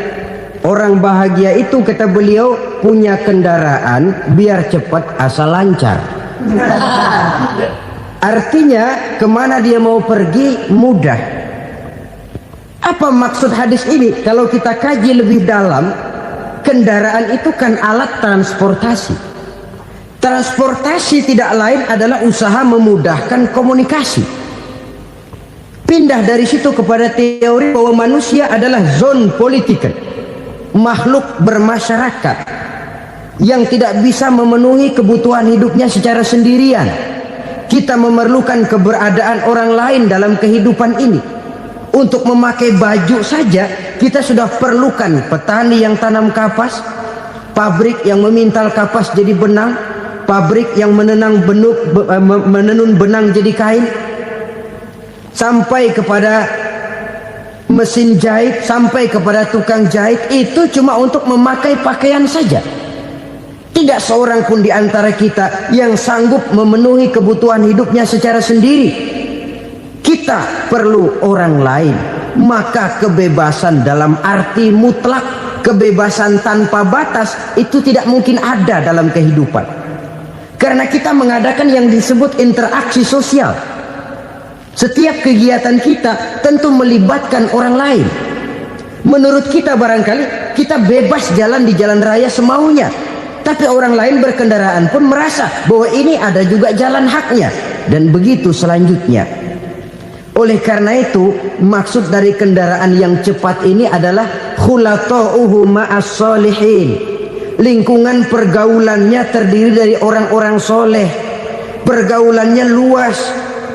Orang bahagia itu, kata beliau, punya kendaraan biar cepat asal lancar. Artinya kemana dia mau pergi mudah. Apa maksud hadis ini? Kalau kita kaji lebih dalam, kendaraan itu kan alat transportasi. Transportasi tidak lain adalah usaha memudahkan komunikasi. Pindah dari situ kepada teori bahwa manusia adalah zon political, makhluk bermasyarakat yang tidak bisa memenuhi kebutuhan hidupnya secara sendirian. Kita memerlukan keberadaan orang lain dalam kehidupan ini. Untuk memakai baju saja kita sudah perlukan petani yang tanam kapas, pabrik yang memintal kapas jadi benang, pabrik yang menenun benang jadi kain, sampai kepada mesin jahit, sampai kepada tukang jahit. Itu cuma untuk memakai pakaian saja. Tidak seorang pun di antara kita yang sanggup memenuhi kebutuhan hidupnya secara sendiri. Kita perlu orang lain. Maka kebebasan dalam arti mutlak, kebebasan tanpa batas, itu tidak mungkin ada dalam kehidupan. Karena kita mengadakan yang disebut interaksi sosial. Setiap kegiatan kita tentu melibatkan orang lain. Menurut kita barangkali kita bebas jalan di jalan raya semaunya, tapi orang lain berkendaraan pun merasa bahwa ini ada juga jalan haknya, dan begitu selanjutnya. Oleh karena itu, maksud dari kendaraan yang cepat ini adalah khulata'uhu ma'as solihin. Lingkungan pergaulannya terdiri dari orang-orang soleh. Pergaulannya luas.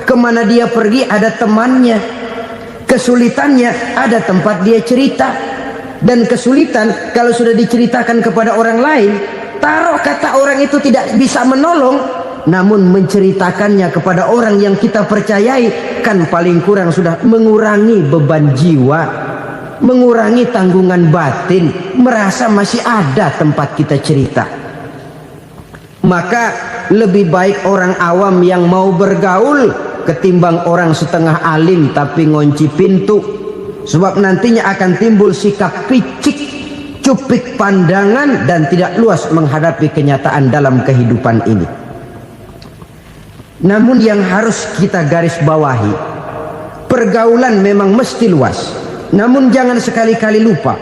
Kemana dia pergi ada temannya. Kesulitannya ada tempat dia cerita. Dan kesulitan kalau sudah diceritakan kepada orang lain, taruh kata orang itu tidak bisa menolong, namun menceritakannya kepada orang yang kita percayai, kan paling kurang sudah mengurangi beban jiwa, mengurangi tanggungan batin, merasa masih ada tempat kita cerita. Maka lebih baik orang awam yang mau bergaul ketimbang orang setengah alim tapi ngunci pintu. Sebab nantinya akan timbul sikap picik, cupik pandangan, dan tidak luas menghadapi kenyataan dalam kehidupan ini. Namun yang harus kita garis bawahi, pergaulan memang mesti luas. Namun jangan sekali-kali lupa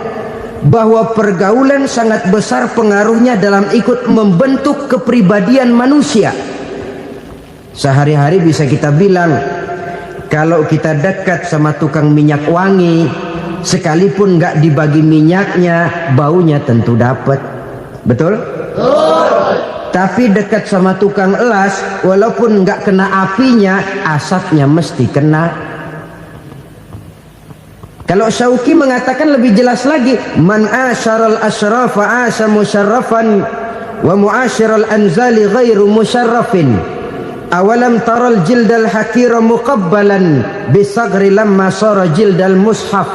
bahwa pergaulan sangat besar pengaruhnya dalam ikut membentuk kepribadian manusia. Sehari-hari bisa kita bilang, kalau kita dekat sama tukang minyak wangi, sekalipun nggak dibagi minyaknya, baunya tentu dapat. Betul? Tapi dekat sama tukang elas, walaupun nggak kena apinya, asapnya mesti kena. Kalau Syauqi mengatakan lebih jelas lagi, man asyaral asyrafa asa musyarrafan wa muasyiral anzali ghairu musyarrafin. Awalam taral jildal hakira muqabbalan bisagri lamma sara jildal mushaf.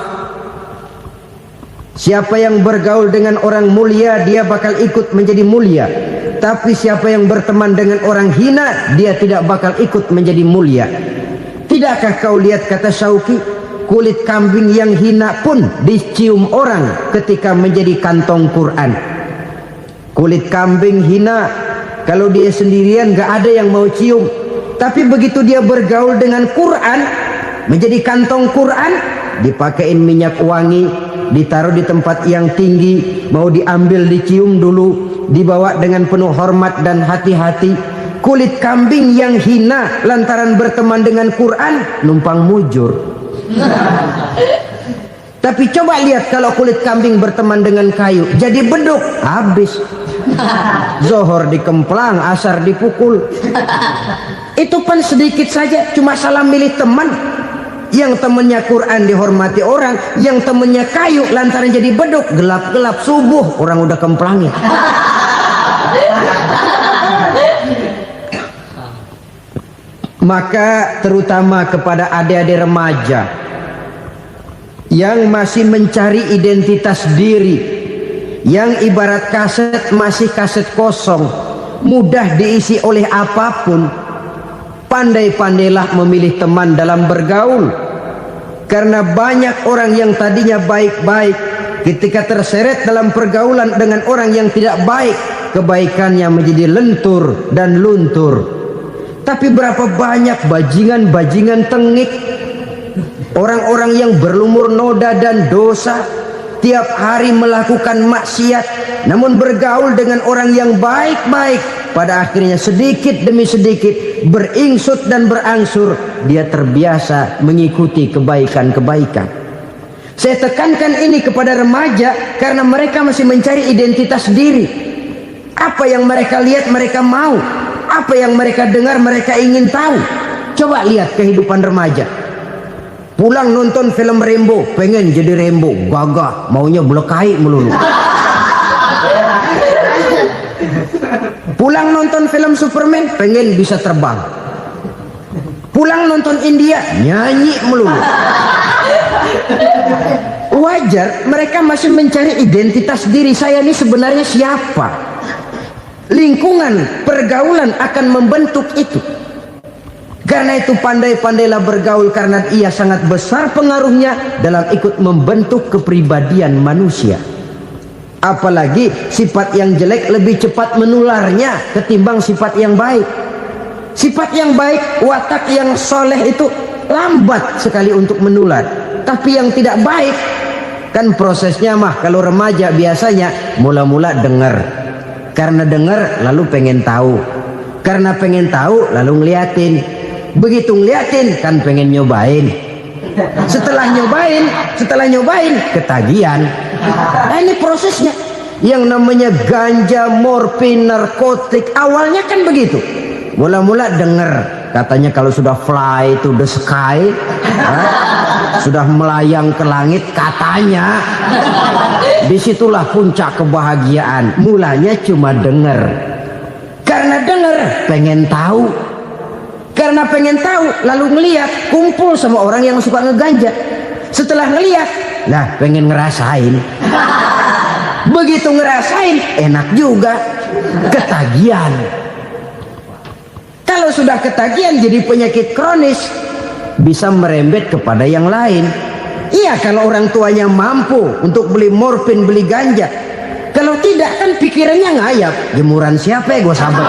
Siapa yang bergaul dengan orang mulia, dia bakal ikut menjadi mulia. Tapi siapa yang berteman dengan orang hina, dia tidak bakal ikut menjadi mulia. Tidakkah kau lihat, kata Syauqi, kulit kambing yang hina pun dicium orang ketika menjadi kantong Quran. Kulit kambing hina, kalau dia sendirian gak ada yang mau cium. Tapi begitu dia bergaul dengan Quran, menjadi kantong Quran, dipakein minyak wangi, ditaruh di tempat yang tinggi, mau diambil dicium dulu, dibawa dengan penuh hormat dan hati-hati. Kulit kambing yang hina lantaran berteman dengan Quran, numpang mujur. Tapi coba lihat kalau kulit kambing berteman dengan kayu, jadi beduk, habis. Zohor dikemplang, asar dipukul. Itu pun sedikit saja, cuma salah milih teman. Yang temannya Quran dihormati orang, yang temannya kayu lantaran jadi beduk, gelap-gelap subuh orang udah kemplangnya. Maka terutama kepada adik-adik remaja yang masih mencari identitas diri, yang ibarat kaset masih kaset kosong, mudah diisi oleh apapun, pandai-pandailah memilih teman dalam bergaul. Karena banyak orang yang tadinya baik-baik, ketika terseret dalam pergaulan dengan orang yang tidak baik, kebaikannya menjadi lentur dan luntur. Tapi berapa banyak bajingan-bajingan tengik, orang-orang yang berlumur noda dan dosa, tiap hari melakukan maksiat, namun bergaul dengan orang yang baik-baik, pada akhirnya sedikit demi sedikit beringsut dan berangsur dia terbiasa mengikuti kebaikan-kebaikan. Saya tekankan ini kepada remaja karena mereka masih mencari identitas diri. Apa yang mereka lihat mereka mau, apa yang mereka dengar mereka ingin tahu. Coba lihat kehidupan remaja. Pulang nonton film Rambo, pengen jadi Rambo, gagah, maunya belekai melulu. Pulang nonton film Superman, pengen bisa terbang. Pulang nonton India, nyanyi melulu. Wajar, mereka masih mencari identitas diri. Saya ini sebenarnya siapa? Lingkungan, pergaulan akan membentuk itu. Karena itu pandai-pandailah bergaul karena ia sangat besar pengaruhnya dalam ikut membentuk kepribadian manusia. Apalagi sifat yang jelek lebih cepat menularnya ketimbang sifat yang baik. Sifat yang baik, watak yang soleh itu lambat sekali untuk menular. Tapi yang tidak baik, kan prosesnya mah kalau remaja biasanya mula-mula dengar. Karena dengar lalu pengen tahu. Karena pengen tahu lalu ngeliatin. Begitu ngeliatin kan pengen nyobain. Setelah nyobain ketagihan. Nah, ini prosesnya. Yang namanya ganja, morfin, narkotik awalnya kan begitu. Mula-mula denger katanya kalau sudah fly to the sky, sudah melayang ke langit katanya, disitulah puncak kebahagiaan. Mulanya cuma denger. Karena denger pengen tahu. Karena pengen tahu lalu ngeliat, kumpul sama orang yang suka ngeganja. Setelah ngeliat, nah pengen ngerasain. Begitu ngerasain enak juga, ketagihan. Kalau sudah ketagihan jadi penyakit kronis, bisa merembet kepada yang lain. Iya, kalau orang tuanya mampu untuk beli morfin, beli ganja. Kalau tidak kan pikirannya ngayap, jemuran siapa ya gue sahabat.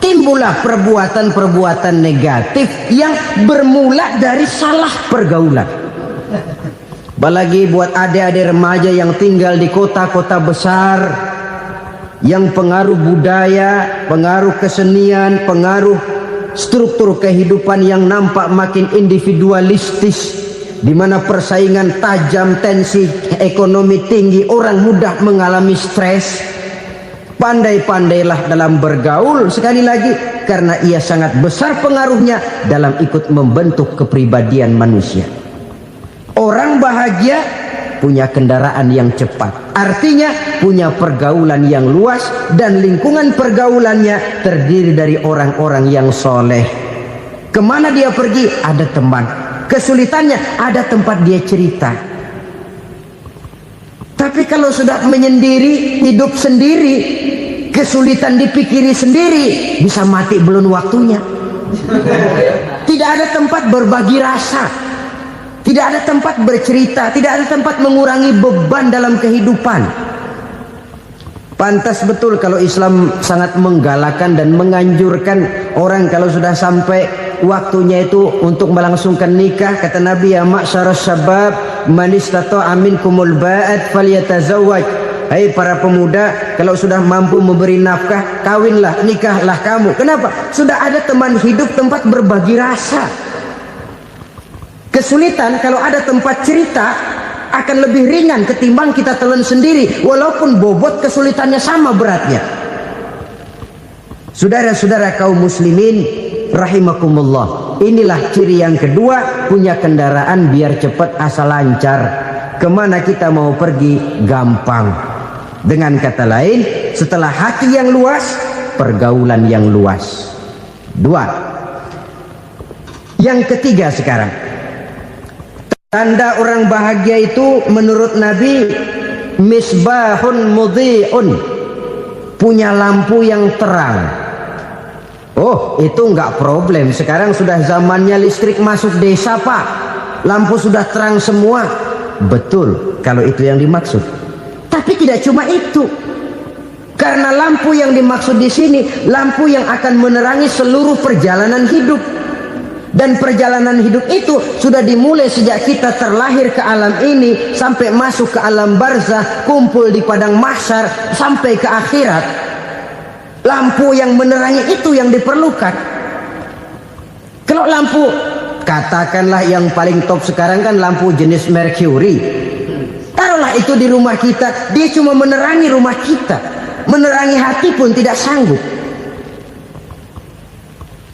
Timbullah perbuatan-perbuatan negatif yang bermula dari salah pergaulan. Apalagi buat adik-adik remaja yang tinggal di kota-kota besar, yang pengaruh budaya, pengaruh kesenian, pengaruh struktur kehidupan yang nampak makin individualistis, di mana persaingan tajam, tensi ekonomi tinggi, orang mudah mengalami stres. Pandai-pandailah dalam bergaul, sekali lagi karena ia sangat besar pengaruhnya dalam ikut membentuk kepribadian manusia. Orang bahagia punya kendaraan yang cepat, artinya punya pergaulan yang luas, dan lingkungan pergaulannya terdiri dari orang-orang yang soleh. Kemana dia pergi ada teman, kesulitannya ada tempat dia cerita. Tapi kalau sudah menyendiri, hidup sendiri, kesulitan dipikiri sendiri, bisa mati belum waktunya. Tidak ada tempat berbagi rasa, tidak ada tempat bercerita, tidak ada tempat mengurangi beban dalam kehidupan. Pantas betul kalau Islam sangat menggalakkan dan menganjurkan orang kalau sudah sampai waktunya itu untuk melangsungkan nikah. Kata Nabi, ya ma'syaras syabab man istata'a minkumul ba'at falyatazawwaj. Hai para pemuda, kalau sudah mampu memberi nafkah, kawinlah, nikahlah kamu. Kenapa? Sudah ada teman hidup, tempat berbagi rasa. Kesulitan kalau ada tempat cerita akan lebih ringan ketimbang kita telan sendiri, walaupun bobot kesulitannya sama beratnya. Saudara-saudara kaum muslimin rahimakumullah, inilah ciri yang kedua, punya kendaraan biar cepat asal lancar. Kemana kita mau pergi gampang. Dengan kata lain, setelah hati yang luas, pergaulan yang luas. Dua. Yang ketiga sekarang, tanda orang bahagia itu menurut Nabi, misbahun mudhi'un, punya lampu yang terang. Oh, itu enggak problem. Sekarang sudah zamannya listrik masuk desa, Pak. Lampu sudah terang semua. Betul, kalau itu yang dimaksud. Tapi tidak cuma itu. Karena lampu yang dimaksud di sini, lampu yang akan menerangi seluruh perjalanan hidup. Dan perjalanan hidup itu sudah dimulai sejak kita terlahir ke alam ini sampai masuk ke alam barzah, kumpul di padang mahsyar sampai ke akhirat. Lampu yang menerangi itu yang diperlukan. Kalau lampu, katakanlah yang paling top sekarang kan lampu jenis Mercury. Taruhlah itu di rumah kita, dia cuma menerangi rumah kita, menerangi hati pun tidak sanggup.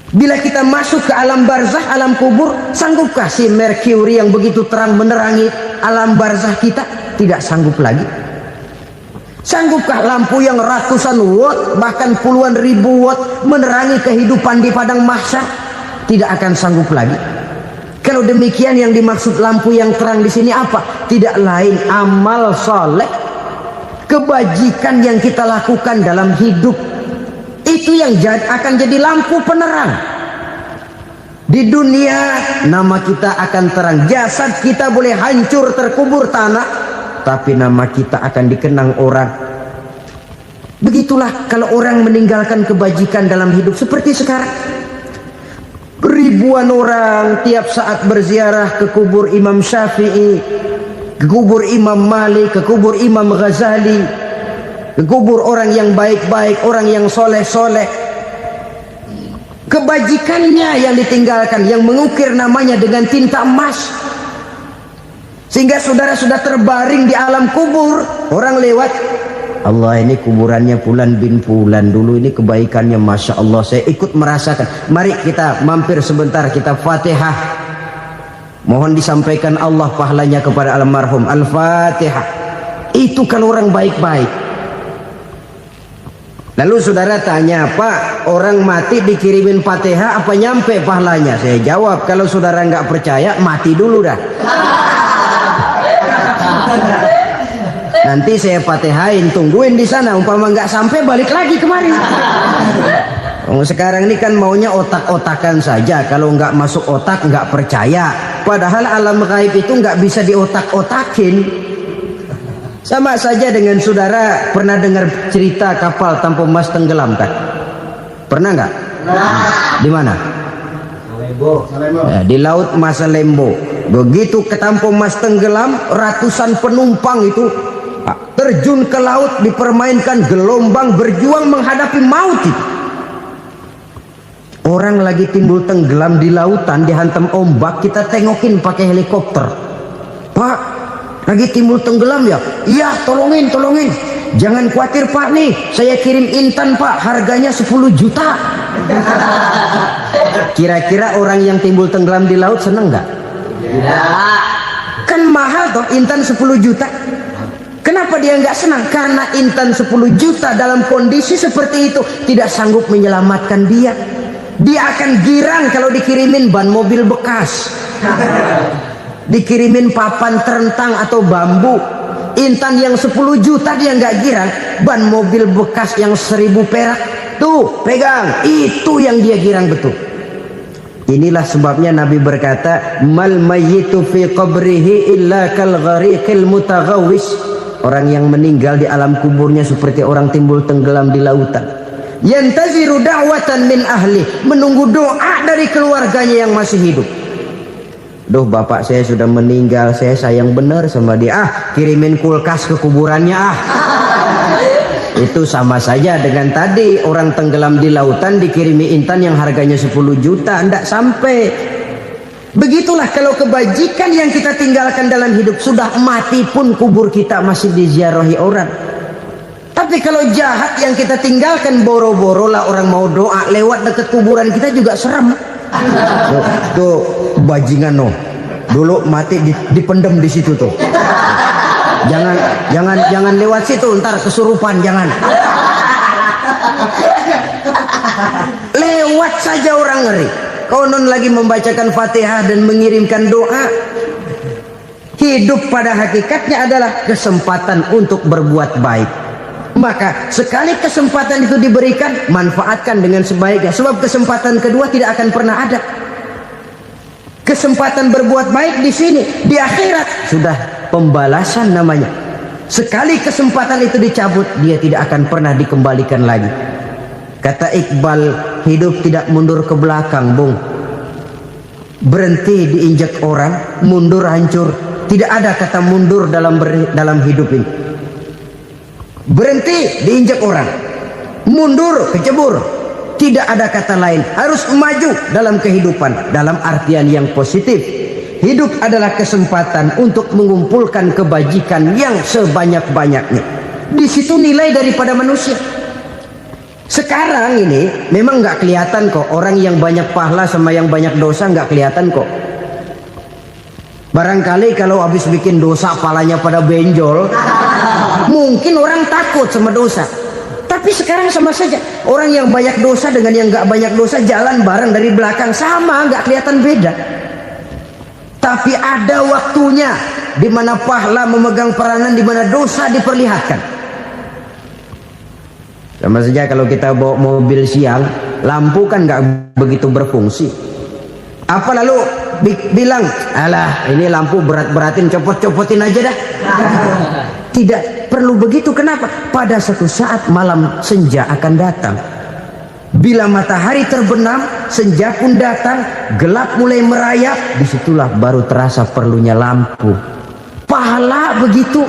Bila kita masuk ke alam barzah, alam kubur, sanggupkah si Mercury yang begitu terang menerangi alam barzah kita? Tidak sanggup lagi. Sanggupkah lampu yang ratusan watt, bahkan puluhan ribu watt menerangi kehidupan di padang mahsyar? Tidak akan sanggup lagi. Kalau demikian, yang dimaksud lampu yang terang di sini apa? Tidak lain amal soleh, kebajikan yang kita lakukan dalam hidup. Itu yang akan jadi lampu penerang. Di dunia nama kita akan terang. Jasad kita boleh hancur terkubur tanah, tapi nama kita akan dikenang orang. Begitulah kalau orang meninggalkan kebajikan dalam hidup seperti sekarang. Ribuan orang tiap saat berziarah ke kubur Imam Syafi'i, ke kubur Imam Malik, ke kubur Imam Ghazali, ke kubur orang yang baik-baik, orang yang soleh-soleh. Kebajikannya yang ditinggalkan, yang mengukir namanya dengan tinta emas, sehingga saudara sudah terbaring di alam kubur. Orang lewat, Allah, ini kuburannya Fulan bin Fulan, dulu ini kebaikannya Masya Allah, saya ikut merasakan. Mari kita mampir sebentar, kita Fatihah, mohon disampaikan Allah pahalanya kepada almarhum. Al-Fatihah. Itu kalau orang baik-baik. Lalu saudara tanya, Pak, orang mati dikirimin Fatihah apa nyampe pahalanya? Saya jawab, kalau saudara nggak percaya, mati dulu dah. Nanti saya Fatihain, tungguin di sana. Umpama nggak sampai, balik lagi kemari. Sekarang ini kan maunya otak-otakan saja. Kalau nggak masuk otak, nggak percaya. Padahal alam gaib itu nggak bisa diotak-otakin. Sama saja dengan saudara pernah dengar cerita kapal tanpa emas tenggelam kan? Pernah nggak? Di mana? Ya, di laut Masalembo. Begitu ke tanpa emas tenggelam, ratusan penumpang itu terjun ke laut, dipermainkan gelombang, berjuang menghadapi maut itu. Orang lagi timbul tenggelam di lautan, dihantam ombak, kita tengokin pakai helikopter. Pak, lagi timbul tenggelam ya? Iya, tolongin. Jangan khawatir Pak, nih saya kirim intan Pak, harganya 10 juta. Kira-kira orang yang timbul tenggelam di laut seneng nggak? Tidak. Kan mahal toh intan 10 juta. Kenapa dia nggak senang? Karena intan 10 juta dalam kondisi seperti itu tidak sanggup menyelamatkan dia. Dia akan girang kalau dikirimin ban mobil bekas, dikirimin papan terentang atau bambu. Intan yang 10 juta dia nggak girang. Ban mobil bekas yang 1000 perak, tuh pegang, itu yang dia girang betul. Inilah sebabnya Nabi berkata, mal mayyitu fi qabrihi illa kal ghariqil mutaghawwis. Orang yang meninggal di alam kuburnya seperti orang timbul tenggelam di lautan. Yantaziru da'watan min ahli, menunggu doa dari keluarganya yang masih hidup. Duh, bapak saya sudah meninggal, saya sayang benar sama dia. Kirimin kulkas ke kuburannya Itu sama saja dengan tadi orang tenggelam di lautan dikirimi intan yang harganya 10 juta, tidak sampai. Begitulah kalau kebajikan yang kita tinggalkan dalam hidup, sudah mati pun kubur kita masih diziarahi orang. Tapi kalau jahat yang kita tinggalkan, boro-boro lah orang mau doa lewat dekat kuburan kita juga serem. Tuh bajingan no, dulu mati dipendem di situ tuh. Jangan lewat situ, ntar kesurupan, jangan. Lewat saja orang ngeri. Konon lagi membacakan Fatihah dan mengirimkan doa. Hidup pada hakikatnya adalah kesempatan untuk berbuat baik. Maka sekali kesempatan itu diberikan, manfaatkan dengan sebaiknya. Sebab kesempatan kedua tidak akan pernah ada. Kesempatan berbuat baik di sini, di akhirat sudah pembalasan namanya. Sekali kesempatan itu dicabut, dia tidak akan pernah dikembalikan lagi. Kata Iqbal, hidup tidak mundur ke belakang, Bung. berhenti diinjak orang, mundur hancur. Tidak ada kata mundur dalam hidup ini. Berhenti diinjak orang, mundur kecebur. Tidak ada kata lain. Harus maju dalam kehidupan dalam artian yang positif. Hidup adalah kesempatan untuk mengumpulkan kebajikan yang sebanyak-banyaknya. Di situ nilai daripada manusia. Sekarang ini memang nggak kelihatan kok, orang yang banyak pahala sama yang banyak dosa nggak kelihatan kok. Barangkali kalau habis bikin dosa palanya pada benjol, mungkin orang takut sama dosa. Tapi sekarang sama saja, orang yang banyak dosa dengan yang nggak banyak dosa jalan bareng dari belakang, sama, nggak kelihatan beda. Tapi ada waktunya di mana pahala memegang peranan, di mana dosa diperlihatkan. Sama saja kalau kita bawa mobil siang, lampu kan nggak begitu berfungsi. Apa lalu bilang, alah ini lampu berat-beratin, copot-copotin aja dah. Tidak perlu begitu. Kenapa? Pada suatu saat malam senja akan datang. Bila matahari terbenam, senja pun datang, gelap mulai merayap, disitulah baru terasa perlunya lampu. Pahala begitu.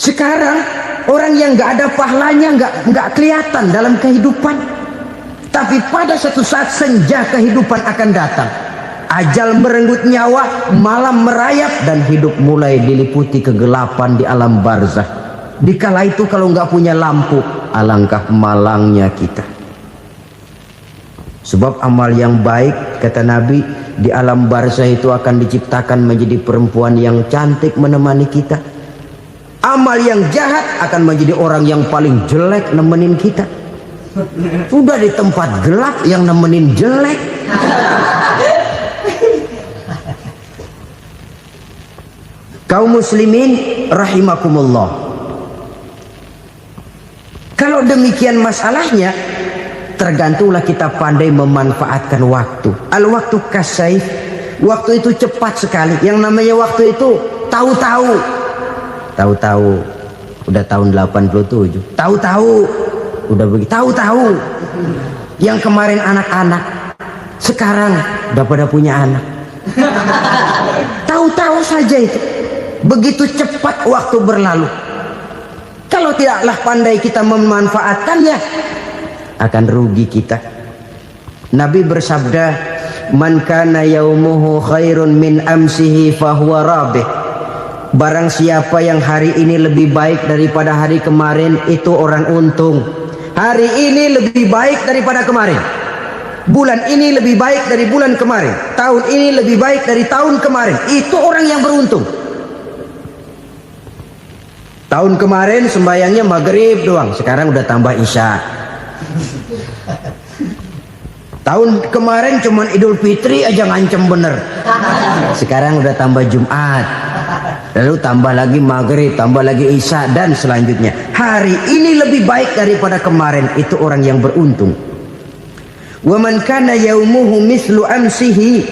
Sekarang orang yang nggak ada pahalanya nggak kelihatan dalam kehidupan. Tapi pada suatu saat senja kehidupan akan datang. Ajal merenggut nyawa, malam merayap, dan hidup mulai diliputi kegelapan di alam barzah. Dikala itu kalau nggak punya lampu, alangkah malangnya kita. Sebab amal yang baik, kata Nabi, di alam barzah itu akan diciptakan menjadi perempuan yang cantik menemani kita. Amal yang jahat akan menjadi orang yang paling jelek nemenin kita. Sudah di tempat gelap yang nemenin jelek. Kaum muslimin rahimakumullah. Kalau demikian masalahnya, tergantunglah kita pandai memanfaatkan waktu. Al-waktu kasayf. Waktu itu cepat sekali. Yang namanya waktu itu tahu-tahu. Tahu-tahu. Udah tahun 87. Tahu-tahu. Udah begitu. Tahu-tahu. Yang kemarin anak-anak, sekarang udah pada punya anak. Tahu-tahu saja itu. Begitu cepat waktu berlalu. Kalau tidaklah pandai kita memanfaatkannya, akan rugi kita. Nabi bersabda, "Man kana yaumuhu khairun min amsihi fahuwa rabih." Barang siapa yang hari ini lebih baik daripada hari kemarin, itu orang untung. Hari ini lebih baik daripada kemarin. Bulan ini lebih baik dari bulan kemarin. Tahun ini lebih baik dari tahun kemarin. Itu orang yang beruntung. Tahun kemarin sembayangnya maghrib doang, sekarang udah tambah isya. Tahun kemarin cuman Idul Fitri aja ngancem bener, sekarang udah tambah Jumat, lalu tambah lagi maghrib, tambah lagi isya, dan selanjutnya. Hari ini lebih baik daripada kemarin, itu orang yang beruntung. Wa man kana yaumuhu mislu amsihi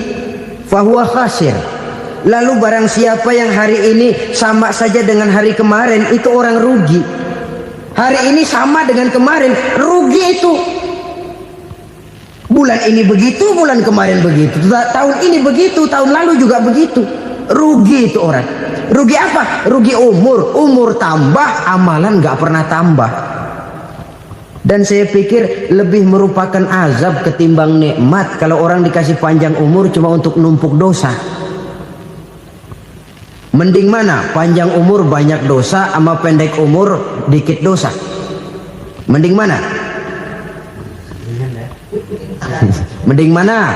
fahuwa khasir. Lalu barang siapa yang hari ini sama saja dengan hari kemarin, itu orang rugi. Hari ini sama dengan kemarin, rugi itu. Bulan ini begitu, bulan kemarin begitu, tahun ini begitu, tahun lalu juga begitu. Rugi itu orang. Rugi apa? Rugi umur. Umur tambah, amalan gak pernah tambah. Dan saya pikir lebih merupakan azab ketimbang nikmat kalau orang dikasih panjang umur cuma untuk numpuk dosa. Mending mana? Panjang umur banyak dosa sama pendek umur dikit dosa? Mending mana? Mending mana?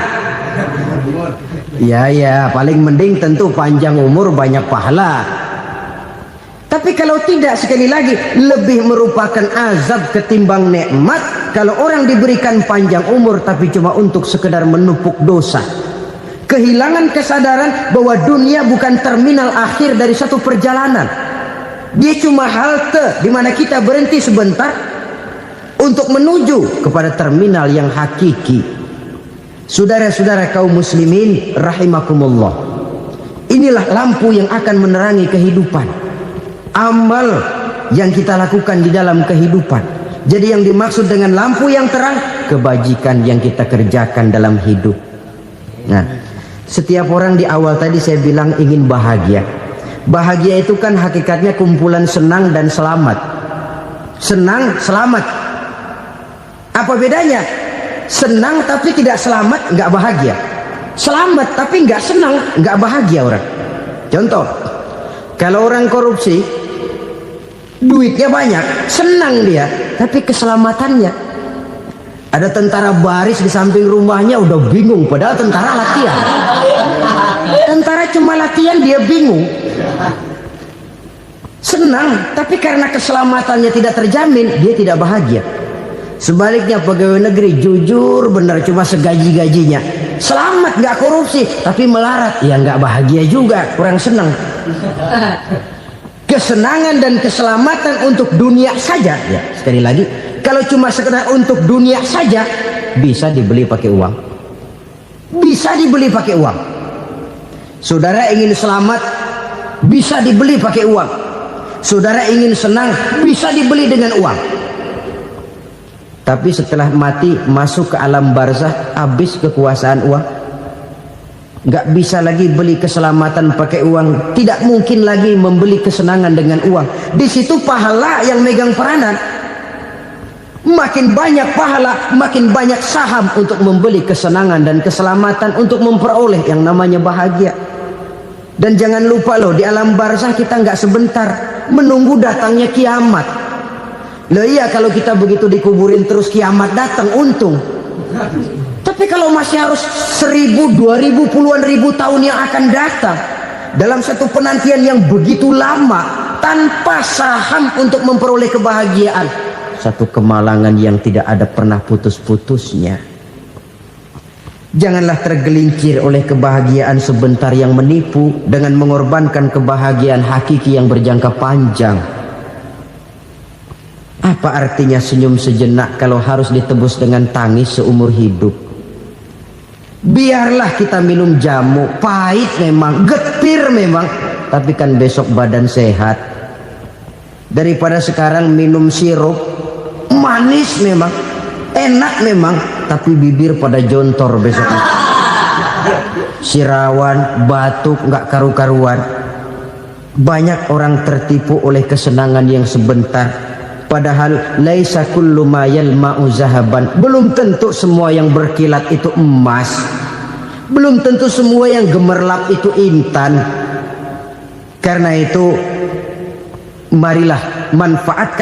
Ya, paling mending tentu panjang umur banyak pahala. Tapi kalau tidak, sekali lagi, lebih merupakan azab ketimbang nikmat kalau orang diberikan panjang umur tapi cuma untuk sekedar menumpuk dosa. Kehilangan kesadaran bahwa dunia bukan terminal akhir dari satu perjalanan. Dia cuma halte di mana kita berhenti sebentar untuk menuju kepada terminal yang hakiki. Saudara-saudara kaum muslimin rahimakumullah. Inilah lampu yang akan menerangi kehidupan. Amal yang kita lakukan di dalam kehidupan. Jadi yang dimaksud dengan lampu yang terang, kebajikan yang kita kerjakan dalam hidup. Nah, Setiap orang di awal tadi saya bilang ingin bahagia. Bahagia itu kan hakikatnya kumpulan senang dan selamat. Senang, selamat. Apa bedanya? Senang tapi tidak selamat, nggak bahagia. Selamat tapi nggak senang, nggak bahagia orang. Contoh, kalau orang korupsi, duitnya banyak, senang dia, tapi keselamatannya. Ada tentara baris di samping rumahnya udah bingung, padahal tentara latihan. Tentara cuma latihan, dia bingung. Senang, tapi karena keselamatannya tidak terjamin, dia tidak bahagia. Sebaliknya pegawai negeri jujur benar, cuma segaji-gajinya, selamat nggak korupsi, tapi melarat, ya nggak bahagia juga, kurang senang. Kesenangan dan keselamatan untuk dunia saja, ya sekali lagi, kalau cuma sekedar untuk dunia saja, bisa dibeli pakai uang. Bisa dibeli pakai uang. Saudara ingin selamat, bisa dibeli pakai uang. Saudara ingin senang, bisa dibeli dengan uang. Tapi setelah mati, masuk ke alam barzah, habis kekuasaan uang. Nggak bisa lagi beli keselamatan pakai uang. Tidak mungkin lagi membeli kesenangan dengan uang. Di situ pahala yang megang peranan. Makin banyak pahala, makin banyak saham untuk membeli kesenangan dan keselamatan, untuk memperoleh yang namanya bahagia. Dan jangan lupa loh, di alam barzah kita nggak sebentar, menunggu datangnya kiamat. Loh iya, kalau kita begitu dikuburin terus kiamat datang, untung. Tapi kalau masih harus 1000, 2000, puluhan ribu tahun yang akan datang, dalam satu penantian yang begitu lama, tanpa saham untuk memperoleh kebahagiaan, satu kemalangan yang tidak ada pernah putus-putusnya. Janganlah tergelincir oleh kebahagiaan sebentar yang menipu dengan mengorbankan kebahagiaan hakiki yang berjangka panjang. Apa artinya senyum sejenak kalau harus ditebus dengan tangis seumur hidup? Biarlah kita minum jamu, pahit memang, getir memang, tapi kan besok badan sehat. Daripada sekarang minum sirup, manis memang, enak memang, tapi bibir pada jontor besok. Sirawan, batuk, nggak karu-karuan. Banyak orang tertipu oleh kesenangan yang sebentar, padahal laisa kullu ma yalma'u zahaban. Belum tentu semua yang berkilat itu emas. Belum tentu semua yang gemerlap itu intan. Karena itu marilah manfaatkan